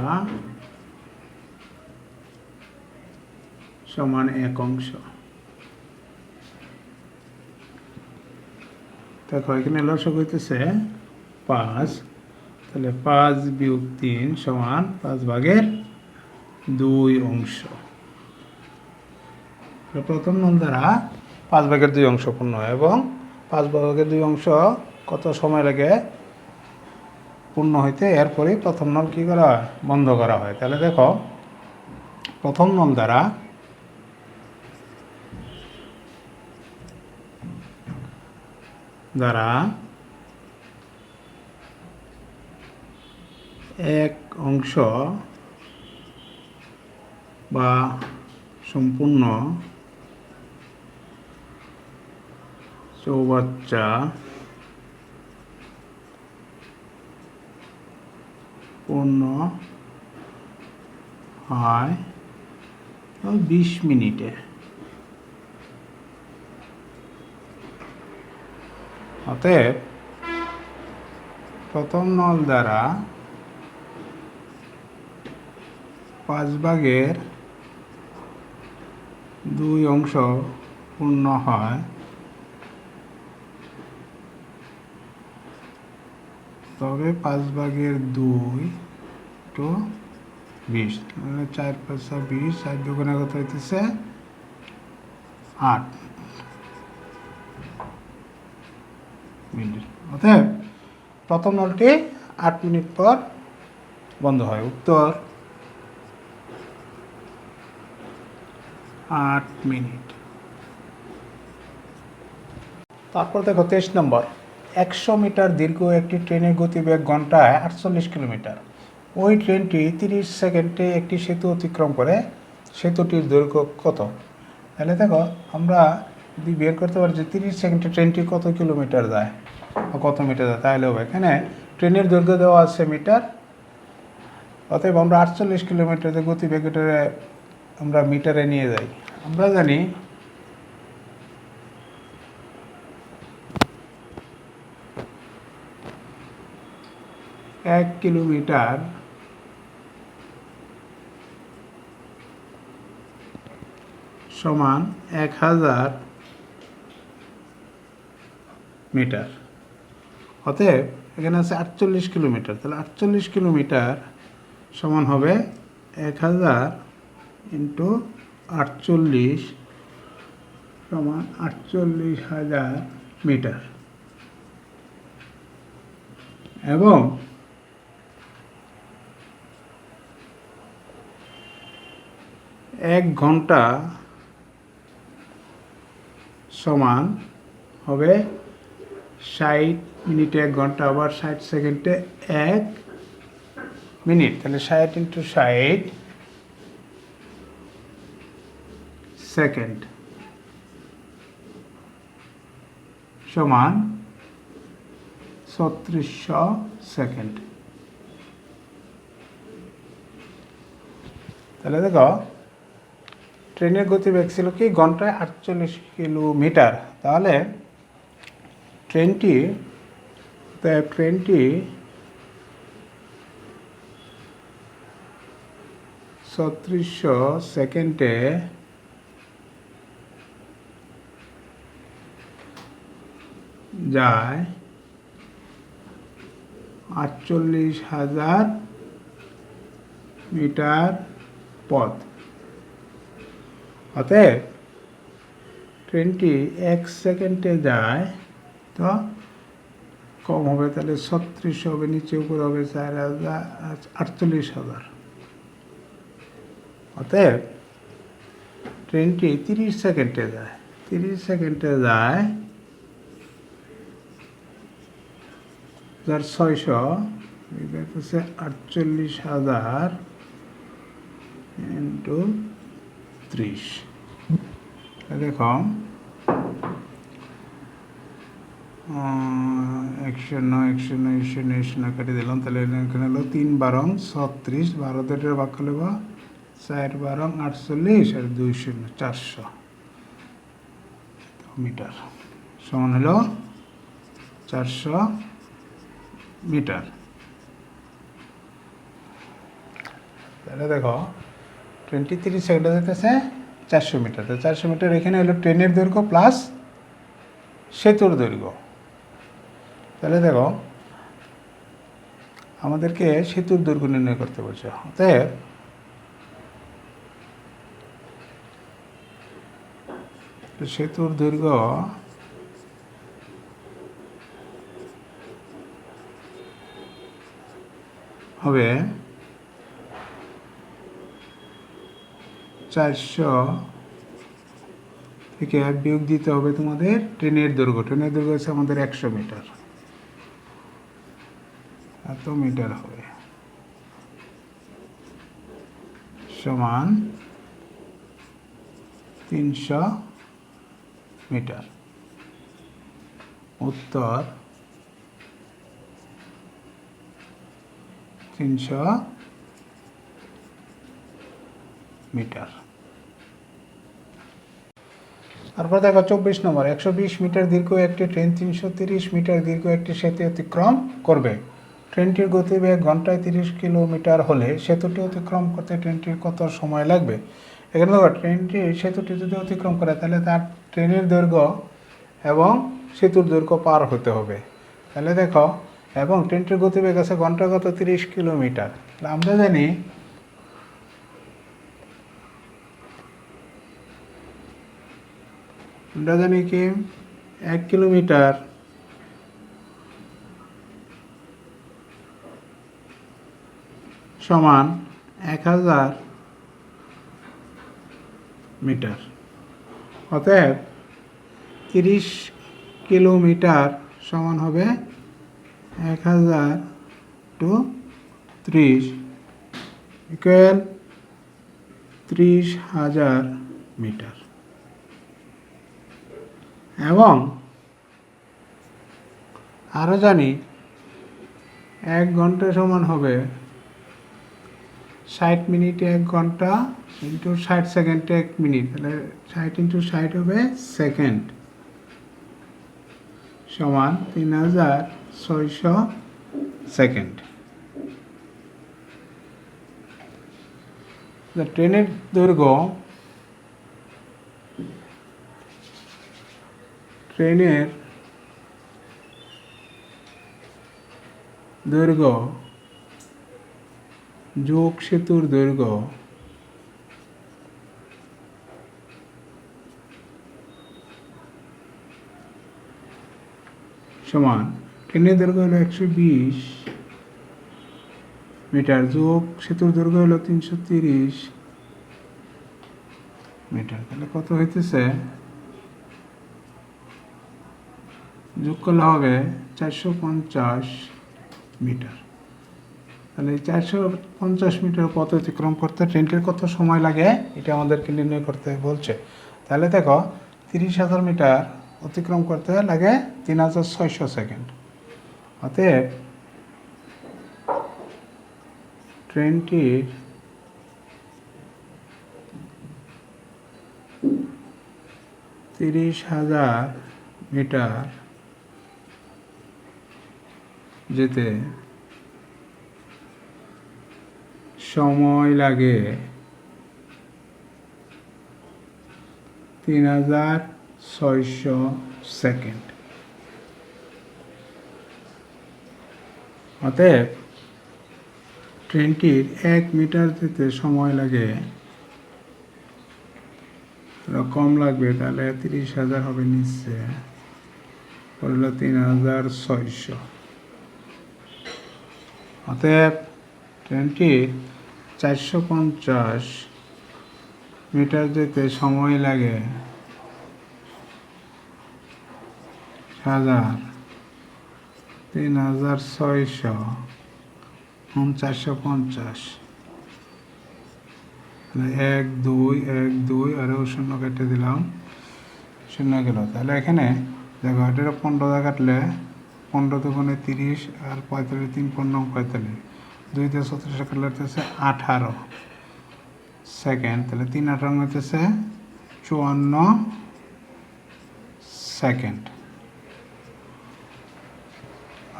A: সমান 1 অংশ। দেখো এখানে লসক হইতেছে 5, তাহলে 5 বিয়োগ 3 সমান 5/2 অংশ। প্রথম নল দ্বারা 5/2 অংশ পূর্ণ হয়, এবং 5/2 অংশ কত সময় লাগে পূর্ণ হইতে, এরপরে প্রথম নল কী করা হয়, বন্ধ করা হয়। তাহলে দেখো প্রথম নল দ্বারা দ্বারা এক অংশ বা সম্পূর্ণ চৌবাচ্চা পূর্ণ হয় 20 মিনিটে। অতএব প্রথম নল দ্বারা 5/2 অংশ পূর্ণ হয়, তবে 5/2 টু 20, 4 5 20, 4 দুগুণে কত হইতেছে 8 মিনিট। অতএব প্রথম নলটি 8 মিনিট পর বন্ধ হয়। উত্তর 8 মিনিট। তারপর দেখো 23 নম্বর। 100 মিটার দীর্ঘ একটি ট্রেনের গতিবেগ ঘন্টায় 48 কিলোমিটার। ওই ট্রেনটি 30 সেকেন্ডে একটি সেতু অতিক্রম করে, সেতুটির দৈর্ঘ্য কত? তাহলে দেখো আমরা যদি বের করতে পারি যে 30 সেকেন্ডে ট্রেনটি কত কিলোমিটার যায় বা কত মিটার যায়, তাহলে হবে এখানে ট্রেনের দৈর্ঘ্য দেওয়া আছে মিটার। অতএব আমরা 48 কিলোমিটার যে গতিবেগটারে আমরা মিটারে নিয়ে যাই। আমরা জানি 1 কিলোমিটার সমান 1000 মিটার। অতএব এখানে আছে 48 কিলোমিটার, তাহলে 48 কিলোমিটার সমান হবে 1000 ইন্টু 48 সমান 48,000 মিটার। এবং এক ঘন্টা সমান হবে 60 মিনিটে 1 ঘন্টা, আবার 60 সেকেন্ডে 1 মিনিট। তাহলে 60 ইন্টু 60 সেকেন্ড সমান 3600 সেকেন্ড। তাহলে দেখো ট্রেনের গতিবেগ ছিল কি ঘন্টায় 48 কিলোমিটার। তাহলে ট্রেনটি 3600 সেকেন্ডে যায় 48,000 মিটার পথ। অতএব ট্রেনটি 1 সেকেন্ডে যায়, তো কম হবে, তাহলে 3600 হবে, নিচে উপরে হবে 48,000। অতএব ট্রেনটি 30 সেকেন্ডে যায়, 30 সেকেন্ডে যায় 600, হচ্ছে 48,000 ইন্টু 30। দেখো 109 কেটে দিলাম, তাহলে এখানে হলো 3 12 36, 12 দিয়ে ভাগ করলে 4 12 48 আর 2 0 400 মিটার সমান হলো 400 মিটার। তাহলে দেখো 30 সেকেন্ডে যেতেছে 400 মিটার। তো 400 মিটার এখানে হলো ট্রেনের দৈর্ঘ্য প্লাস সেতুর দৈর্ঘ্য। তাহলে দেখো আমাদেরকে সেতুর দৈর্ঘ্য নির্ণয় করতে বলছে। অতএব সেতুর দৈর্ঘ্য হবে 400 থেকে বিয়োগ দিতে হবে তোমাদের ট্রেনের দৈর্ঘ্য। ট্রেনের দৈর্ঘ্য হচ্ছে আমাদের 100 মিটার, এত মিটার হবে সমান 300 মিটার। উত্তর 300 মিটার। তারপর দেখো 24 নম্বর, 120 মিটার দীর্ঘ একটি ট্রেন 330 মিটার দীর্ঘ একটি সেতু অতিক্রম করবে। ট্রেনটির গতিবেগ ঘন্টায় 30 কিলোমিটার হলে সেতুটি অতিক্রম করতে ট্রেনটির কত সময় লাগবে? এখানে দেখো ট্রেনটি সেতুটি যদি অতিক্রম করে তাহলে তার ট্রেনের দৈর্ঘ্য এবং সেতুর দৈর্ঘ্য পার হতে হবে। তাহলে দেখো, এবং ট্রেনটির গতিবেগ আছে ঘন্টায় কত 30 কিলোমিটার। আমরা জানি কি 1 কিলোমিটার সমান 1000 মিটার। অতএব 30 কিলোমিটার সমান হবে 1000 টু 30 ইকুয়াল 30,000 মিটার। এবং আরও জানি 1 ঘন্টা সমান হবে 60 মিনিটে 1 ঘন্টা ইন্টু 60 সেকেন্ডে 1 মিনিট, তাহলে 60 ইন্টু 60 হবে সেকেন্ড সমান 3600 সেকেন্ড। ট্রেনের দৈর্ঘ্য যোগ সেতুর দৈর্ঘ্য সমান, ট্রেনের দৈর্ঘ্য হলো 120 মিটার যোগ সেতুর দৈর্ঘ্য হলো 330 মিটার। তাহলে কত হইতেছে? যোগ করলে হবে 450 মিটার। তাহলে 450 মিটার পথ অতিক্রম করতে ট্রেনটির কত সময় লাগে এটা আমাদেরকে নির্ণয় করতে বলছে। তাহলে দেখো 30,000 মিটার অতিক্রম করতে লাগে 3600 সেকেন্ড। অতএব ট্রেনটির (30,000) মিটার যেতে সময় লাগে 3600 সেকেন্ড। অতএব ট্রেনটির 1 মিটার যেতে সময় লাগে, কম লাগবে, তাহলে 30,000 হবে নিচে, পড়ল 3600। অতএব ট্রেনটির 450 মিটার যেতে সময় লাগে 3600 450, 1 2 1 2 আরও শূন্য কেটে দিলাম, শূন্য গেল। তাহলে এখানে দেখো এটা 15 দিয়ে কাটলে 15 দুগুণে 30 আর 45 3 15 45, 2 দিয়ে 36 কাটলে হচ্ছে 18 সেকেন্ড। তাহলে 3 18 হইতেছে 54 সেকেন্ড।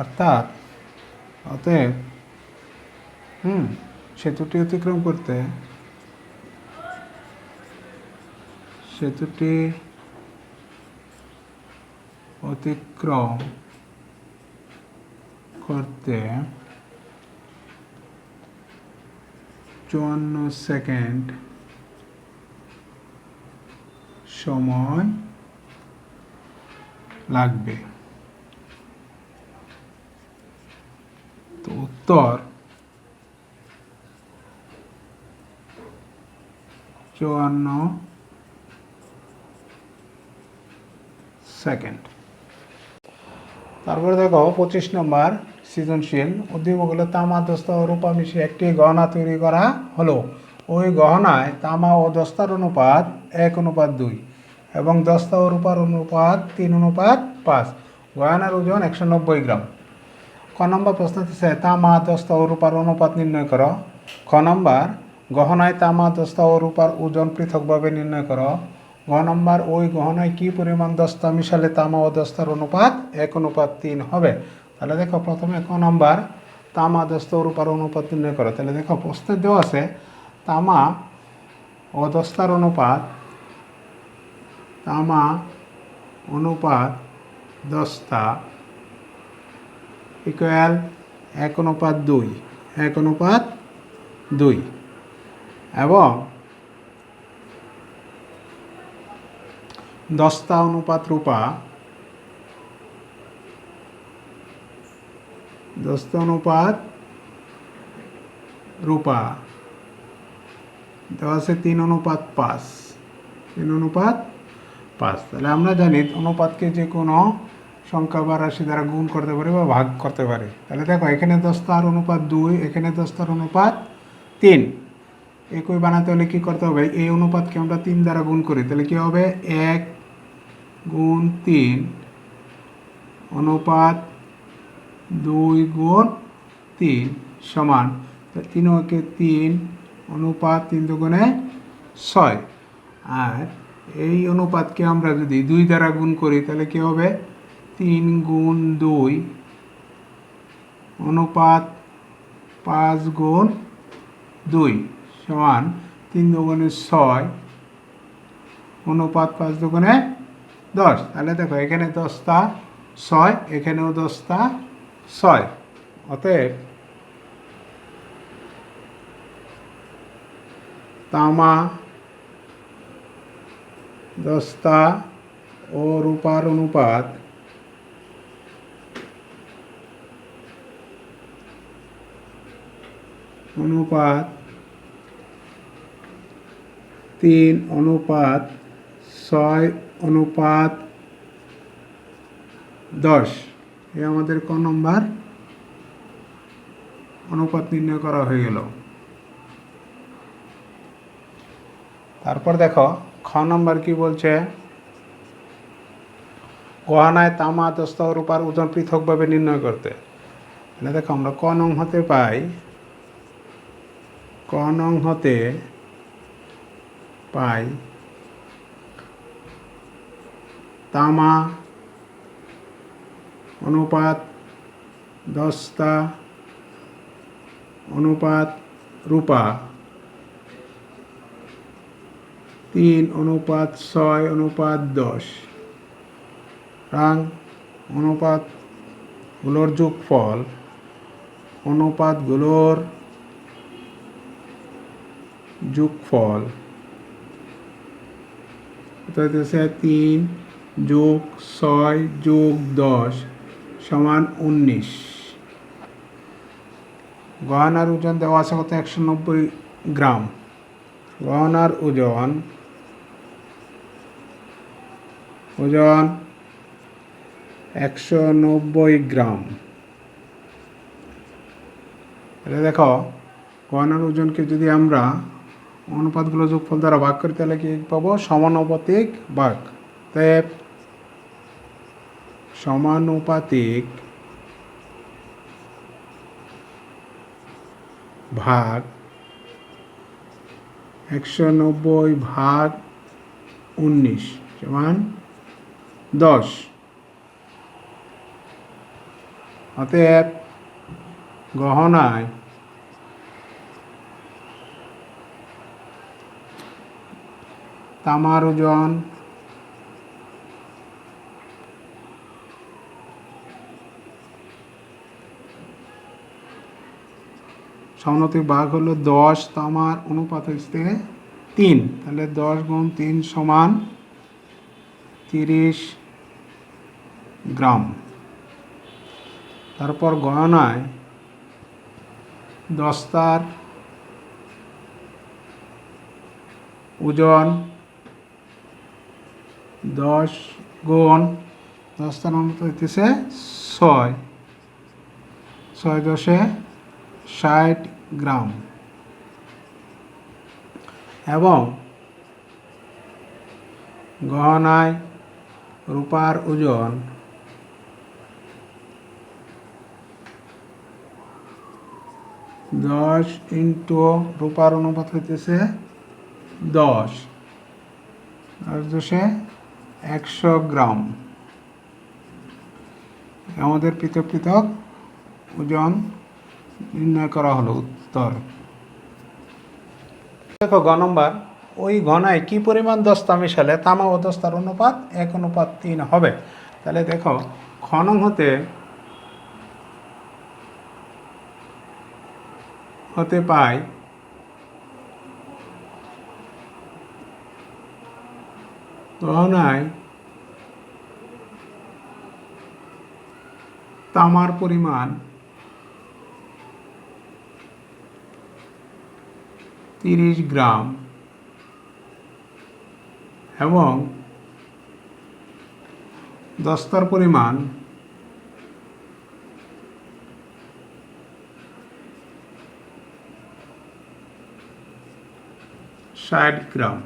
A: অর্থাৎ অতএব সেতুটি অতিক্রম করতে সেতুটি অতিক্রম করতে 54 সেকেন্ড সময় লাগবে। তো উত্তর 54 সেকেন্ড। তারপরে দেখো 25 নম্বর সৃজনশীল উদ্দীপক হলো তামা দস্তা ও রূপা মিশিয়ে একটি গহনা তৈরি করা হলো। ওই গহনায় তামা ও দস্তার অনুপাত 1:2 এবং দস্তা ও রূপার অনুপাত 3:5। গহনার ওজন 190 গ্রাম। ক নম্বর প্রশ্ন হচ্ছে তামা দস্তা ও রূপার অনুপাত নির্ণয় করো। খ নম্বর গহনায় তামা দস্তা ও রূপার ওজন পৃথকভাবে নির্ণয় করো। গ নম্বর ওই গহনায় কি পরিমাণ দস্তা মিশালে তামা ও দস্তার অনুপাত 1:3 হবে। তাহলে দেখো প্রথমে ক নম্বর তামা দস্তা ও রূপার অনুপাত নির্ণয় করো। তাহলে দেখো প্রশ্নে দেওয়া আছে তামা ও দস্তার অনুপাত, তামা অনুপাত দস্তা ইকুয়াল 1:2 1:2 এবং দস্তা অনুপাত রূপা, দস্তা অনুপাত রূপা দেওয়া আছে 3:5 3:5। তাহলে আমরা জানি অনুপাতকে যে কোনো সংখ্যা বা রাশি দ্বারা গুণ করতে পারি বা ভাগ করতে পারি। তাহলে দেখো এখানে দস্তার অনুপাত 2, এখানে দস্তার অনুপাত 3। একই বানাতে হলে কী করতে হবে, এই অনুপাতকে আমরা 3 দ্বারা গুণ করি। তাহলে কী হবে 1 গুণ 3 অনুপাত 2 গুণ 3 সমান 3 অনুপাত 3 দুগুণে 6। আর এই অনুপাতকে আমরা যদি 2 দ্বারা গুণ করি তাহলে কী হবে 3 গুণ 2 অনুপাত 5 গুণ 2 সমান 3 দুগুণে 6 অনুপাত 5 দুগুণে 10। তাহলে দেখো এখানে দস্তা 6, এখানেও দস্তা 6। অতএব তামা দস্তা ও রূপার অনুপাত অনুপাত 3:6:10। এই আমাদের ক নম্বর অনুপাত নির্ণয় করা হয়ে গেল। তারপর দেখো খ নম্বর কি বলছে, গহনায় তামা দস্তা ও রূপার ওজন পৃথকভাবে নির্ণয় করতে। তাহলে দেখো আমরা ক নং হতে পাই, ক নং হতে পাই তামা অনুপাত দস্তা অনুপাত রূপা 3:6:10। রাং অনুপাতগুলোর যোগফল, অনুপাতগুলোর যোগফল হচ্ছে 3 যোগ 6 যোগ 10 সমান 19। গহনার ওজন দেওয়া আছে কত 190 গ্রাম। গহনার ওজন 190 গ্রাম। তাহলে দেখো গহনার ওজনকে যদি আমরা অনুপাতগুলো যোগফল দ্বারা ভাগ করি তাহলে কি পাবো, সমানুপাতিক ভাগ। তাই সমানুপাতিক ভাগ 190 ভাগ 19 সমান 10। অতএব গহনায় তামার ওজন সমানুপাতিক ভাগ হলো 10, তামার অনুপাত হচ্ছে 3। তাহলে 10 গুণ 3 সমান 30 গ্রাম। তারপর গহনায় দস্তার ওজন 10 গুণ 10 তার অনুপাত হইতেছে 6, 6 10 60 গ্রাম। এবং গহনায় রূপার ওজন 10 ইন্টু রূপার অনুপাত হইতেছে 10, 10 10 100 গ্রাম। আমাদের পৃথক পৃথক ওজন নির্ণয় করা হলো। উত্তর দেখো গ নম্বর, ওই ঘনায় কি পরিমাণ দস্তা মিশালে তামা ও দস্তার অনুপাত 1:3 হবে। তাহলে দেখো খনন হতে পাই গহনায় তামার পরিমাণ 30 গ্রাম এবং দস্তার পরিমাণ 60 গ্রাম।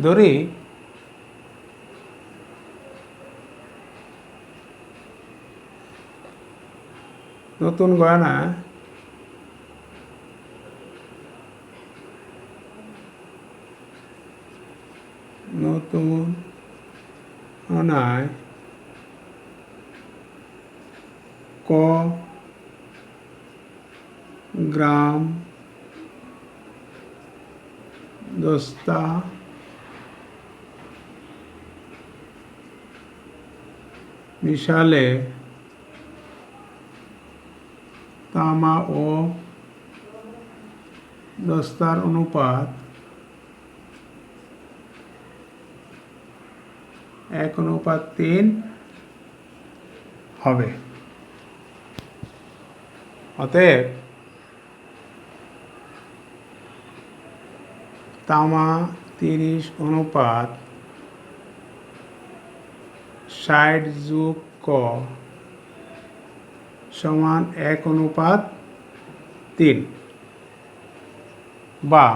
A: ধরি নতুন গয়না গয়নায় ক গ্রাম দস্তা মিশালে তামা ও দস্তার অনুপাত 1:3 হবে। অতএব তামা 30 অনুপাত 60 যোগ ক সমান 1:3, বা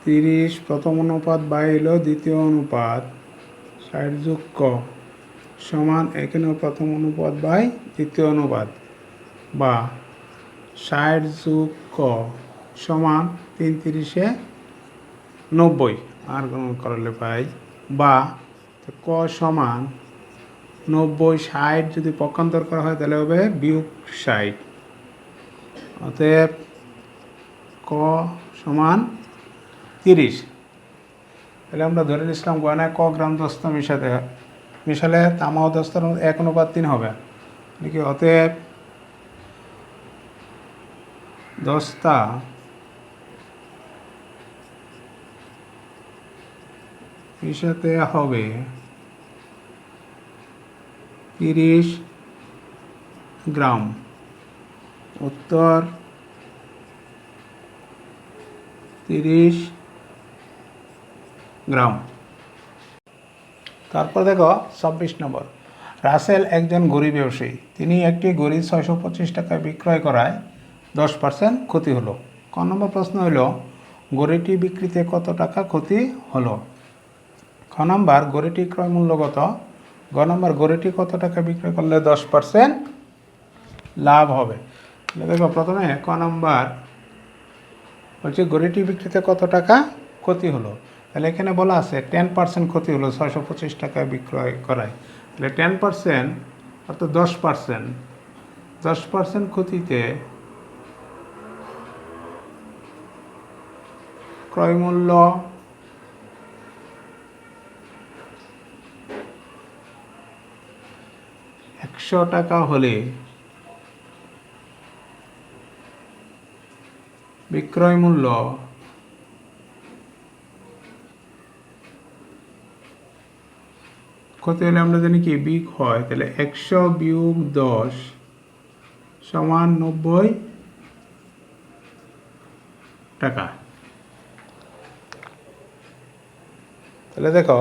A: 30 প্রথম অনুপাত বাইল দ্বিতীয় অনুপাত 60 যোগ ক সমান এখানেও প্রথম অনুপাত বাই দ্বিতীয় অনুপাত, বা 60 যোগ ক সমান 3 30 90 আর গণনা করলে পাই, বা ক সমান 90 60 যদি পক্ষান্তর করা হয় তাহলে হবে বিয়োগ 60। অতএব ক সমান 30। তাহলে আমরা ধরে নিয়েছিলাম গয়নায় ক গ্রাম দস্তা মিশালে তামা ও দস্তার 1:3 হবে নাকি। অতএব দস্তা মিশাতে হবে 30 গ্রাম। উত্তর 30 গ্রাম। তারপর দেখো 26 নম্বর, রাসেল একজন ঘড়ি ব্যবসায়ী। তিনি একটি ঘড়ি 625 টাকায় বিক্রয় করায় 10% ক্ষতি হলো। ক নম্বর প্রশ্ন হলো ঘড়িটি বিক্রিতে কত টাকা ক্ষতি হলো। খ নম্বর ঘড়িটি ক্রয় মূল্য কত। গ নম্বর ঘড়িটি কত টাকা বিক্রয় করলে 10% লাভ হবে। দেখো প্রথমে ক নম্বর বলছে ঘড়িটি বিক্রিতে কত টাকা ক্ষতি হলো। তাহলে এখানে বলা আছে 10% ক্ষতি হলো 625 টাকায় বিক্রয় করায়। তাহলে 10% অর্থাৎ 10% ক্ষতিতে ক্রয় মূল্য 100 টাকা হলে বিক্রয় মূল্য ক্ষতি হলে আমরা জানি কি বিয়োগ হয়, তাহলে 100 বিয়োগ 10 সমান 90 টাকা। তাহলে দেখো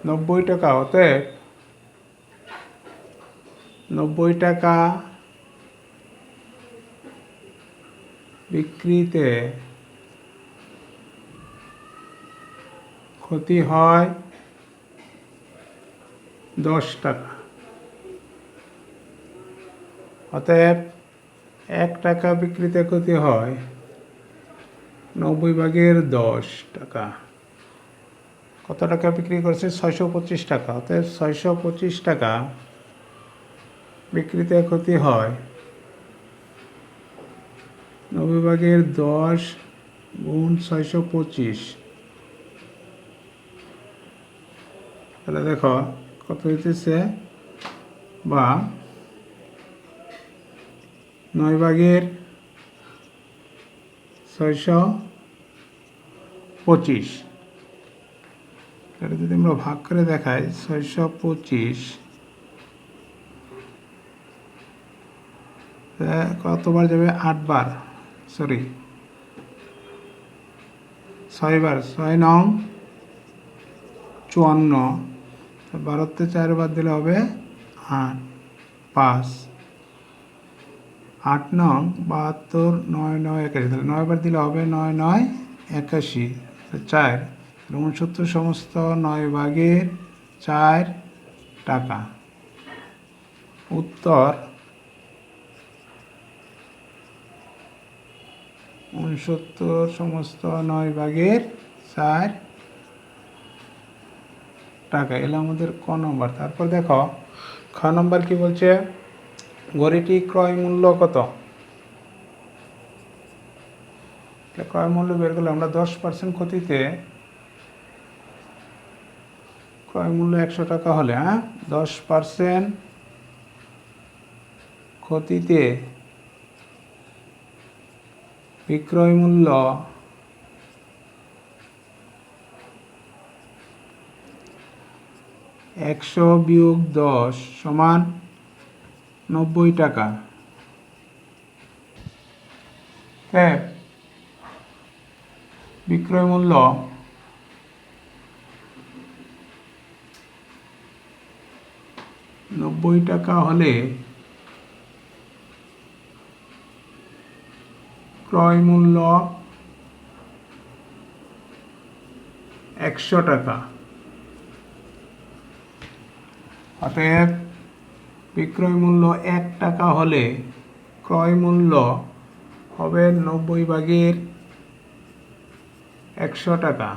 A: 90 টাকা, অতএব 90 টাকা বিক্রিতে ক্ষতি হয় 10 টাকা। অতএব 1 টাকা বিক্রিতে ক্ষতি হয় 90/10 টাকা। কত টাকা বিক্রি করছে? 625 টাকা। অতএব 625 টাকা বিক্রিতে ক্ষতি হয় 90/10 গুণ 625। তাহলে দেখো কত হইতেছে, বা 9/625। এটা যদি আমরা ভাগ করে দেখাই, 625 কতবার যাবে? 8 বার, সরি 6 বার। 6 নং 54, 12তে 4 বার দিলে হবে 8, 5, 8 নং 72, 9 9 81। তাহলে 9 বার দিলে হবে 9 9 81, 4, 69 সমস্ত 9/4 টাকা। উত্তর 69 সমস্ত 9/4 টাকা। এলো আমাদের ক নম্বর। তারপর দেখো খ নম্বর কি বলছে, ঘড়িটি ক্রয় মূল্য কত? ক্রয় মূল্য বের করলে আমরা 10% ক্ষতিতে, ক্রয় মূল্য 100 টাকা হলে 10% ক্ষতিতে বিক্রয় মূল্য 100 বিয়োগ 10 সমান 90 টাকা। বিক্রয় মূল্য 90 টাকা হলে ক্রয় মূল্য 100 টাকা। অতএব বিক্রয় মূল্য 1 টাকা হলে ক্রয় মূল্য হবে 90/100 টাকা।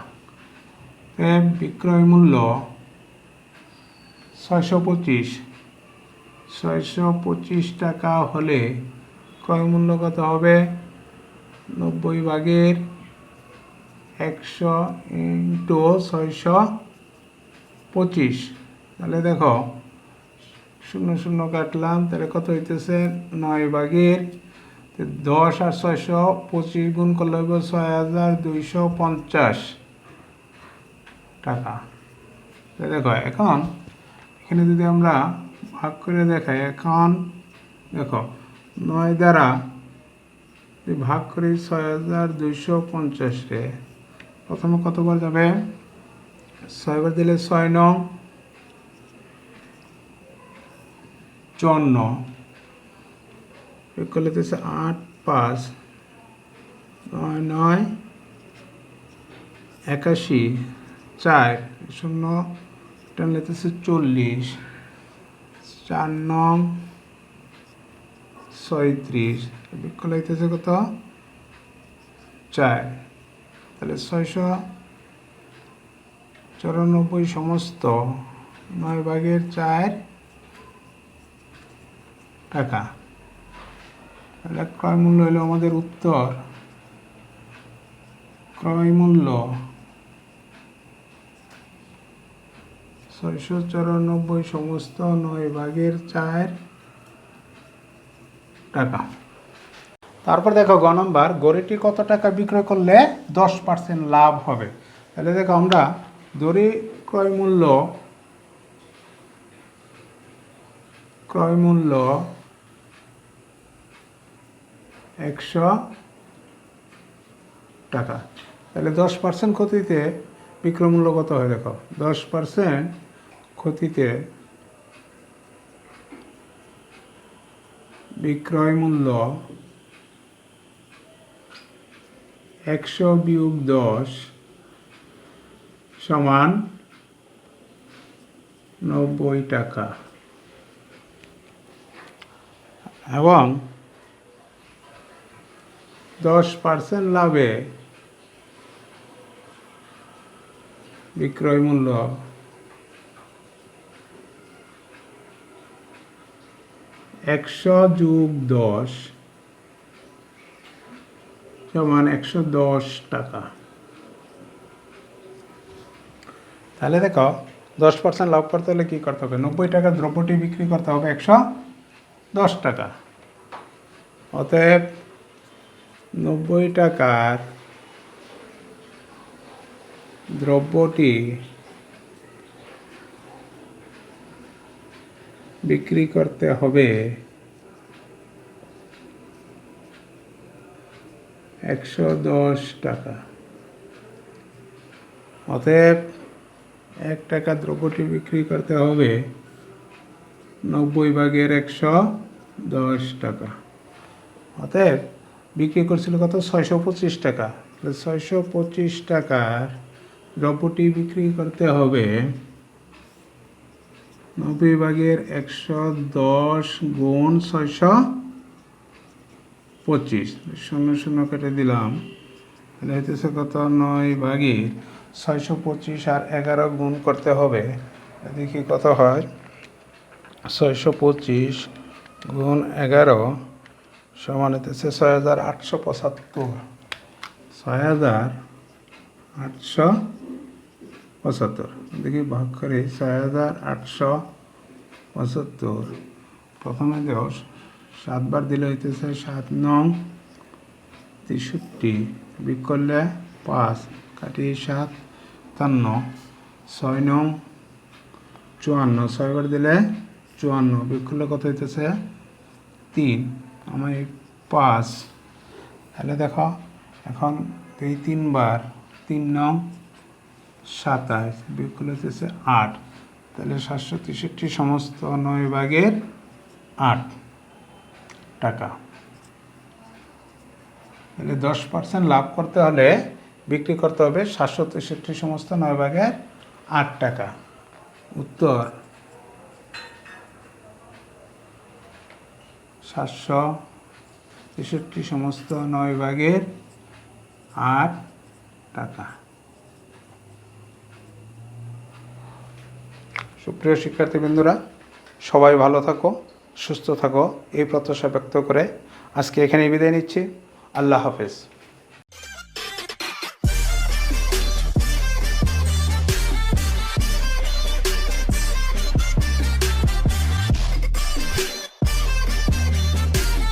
A: বিক্রয় মূল্য 625 টাকা হলে ক্রয় মূল্য কত হবে? 90/100 ইন্টু 625। তাহলে দেখো 0 0 কাটলাম, তাহলে কত হইতেছে? 9/10 আর 625 গুণ করলে হবে 6250 টাকা। দেখো এখন এখানে যদি আমরা ভাগ করে দেখাই, এখন দেখো 9 দ্বারা যদি ভাগ করি 6250 রে, প্রথমে কতবার যাবে? 6 বার দিলে 6 নং 54, করলে 8 5 9 9 81, 4 0 টানলে 40, 4 নং 36, বিকল হইতেছে কত? 4। তাহলে 694 সমস্ত 9/4 টাকা। তাহলে ক্রয় মূল্য হলো আমাদের উত্তর, ক্রয় মূল্য 694 সমস্ত 9/4 টাকা। তারপর দেখো গ নম্বর, গড়িটি কত টাকা বিক্রয় করলে 10% লাভ হবে? তাহলে দেখো আমরা দড়ি ক্রয় মূল্য 10 100 টাকা। তাহলে 10% ক্ষতিতে বিক্রয় মূল্য কত হয় দেখো, 10% ক্ষতিতে বিক্রয় মূল্য 100 বিয়োগ 10 সমান 90 টাকা, এবং 10% লাভে বিক্রয় মূল্য 100 যোগ 10 সমান 110 টাকা। তাহলে দেখো 10% লাভ করতে হলে কী করতে হবে, 90 টাকার দ্রব্যটি বিক্রি করতে হবে 110 টাকা। অতএব 90 টাকার দ্রব্যটি বিক্রি করতে হবে 110 টাকা। অতএব 1 টাকা দ্রব্যটি বিক্রি করতে হবে 90 ভাগের 110 টাকা। অতএব বিক্রি করছিল কত, 625 টাকা। 625 টাকার দ্রব্যটি বিক্রি করতে হবে 90 ভাগের 110 গুণ 625, 0 0 কেটে দিলাম, তাহলে হইতেছে কত, 9 ভাগের 625 আর 11 গুণ করতে হবে, দেখি কত হয়। 625 গুণ 11 সমান হইতেছে 6875, 6875। দেখি ভাগ করে 6875, প্রথমে দেও 7 বার দিলে হইতেছে 7 9 63, বিয়োগ করলে 5, কাটি 7 53, 6 9 54, 6 বার দিলে 54, বিয়োগ করলে কত হইতেছে 3, আমার 5। তাহলে দেখো এখন এই 3 বার, 3 9 27, বিয়োগ করলে হইতেছে 8, তাহলে 763 সমস্ত 9 ভাগের 8 টাকা। তাহলে 10% লাভ করতে হলে বিক্রি করতে হবে 763 সমস্ত 9 ভাগের 8 টাকা। উত্তর 763 সমস্ত 9 ভাগের 8 টাকা। সুপ্রিয় শিক্ষার্থীবৃন্দরা, সবাই ভালো থাকো, সুস্থ থাকো, এই প্রত্যাশা ব্যক্ত করে আজকে এখানেই বিদায় নিচ্ছি। আল্লাহ হাফেজ।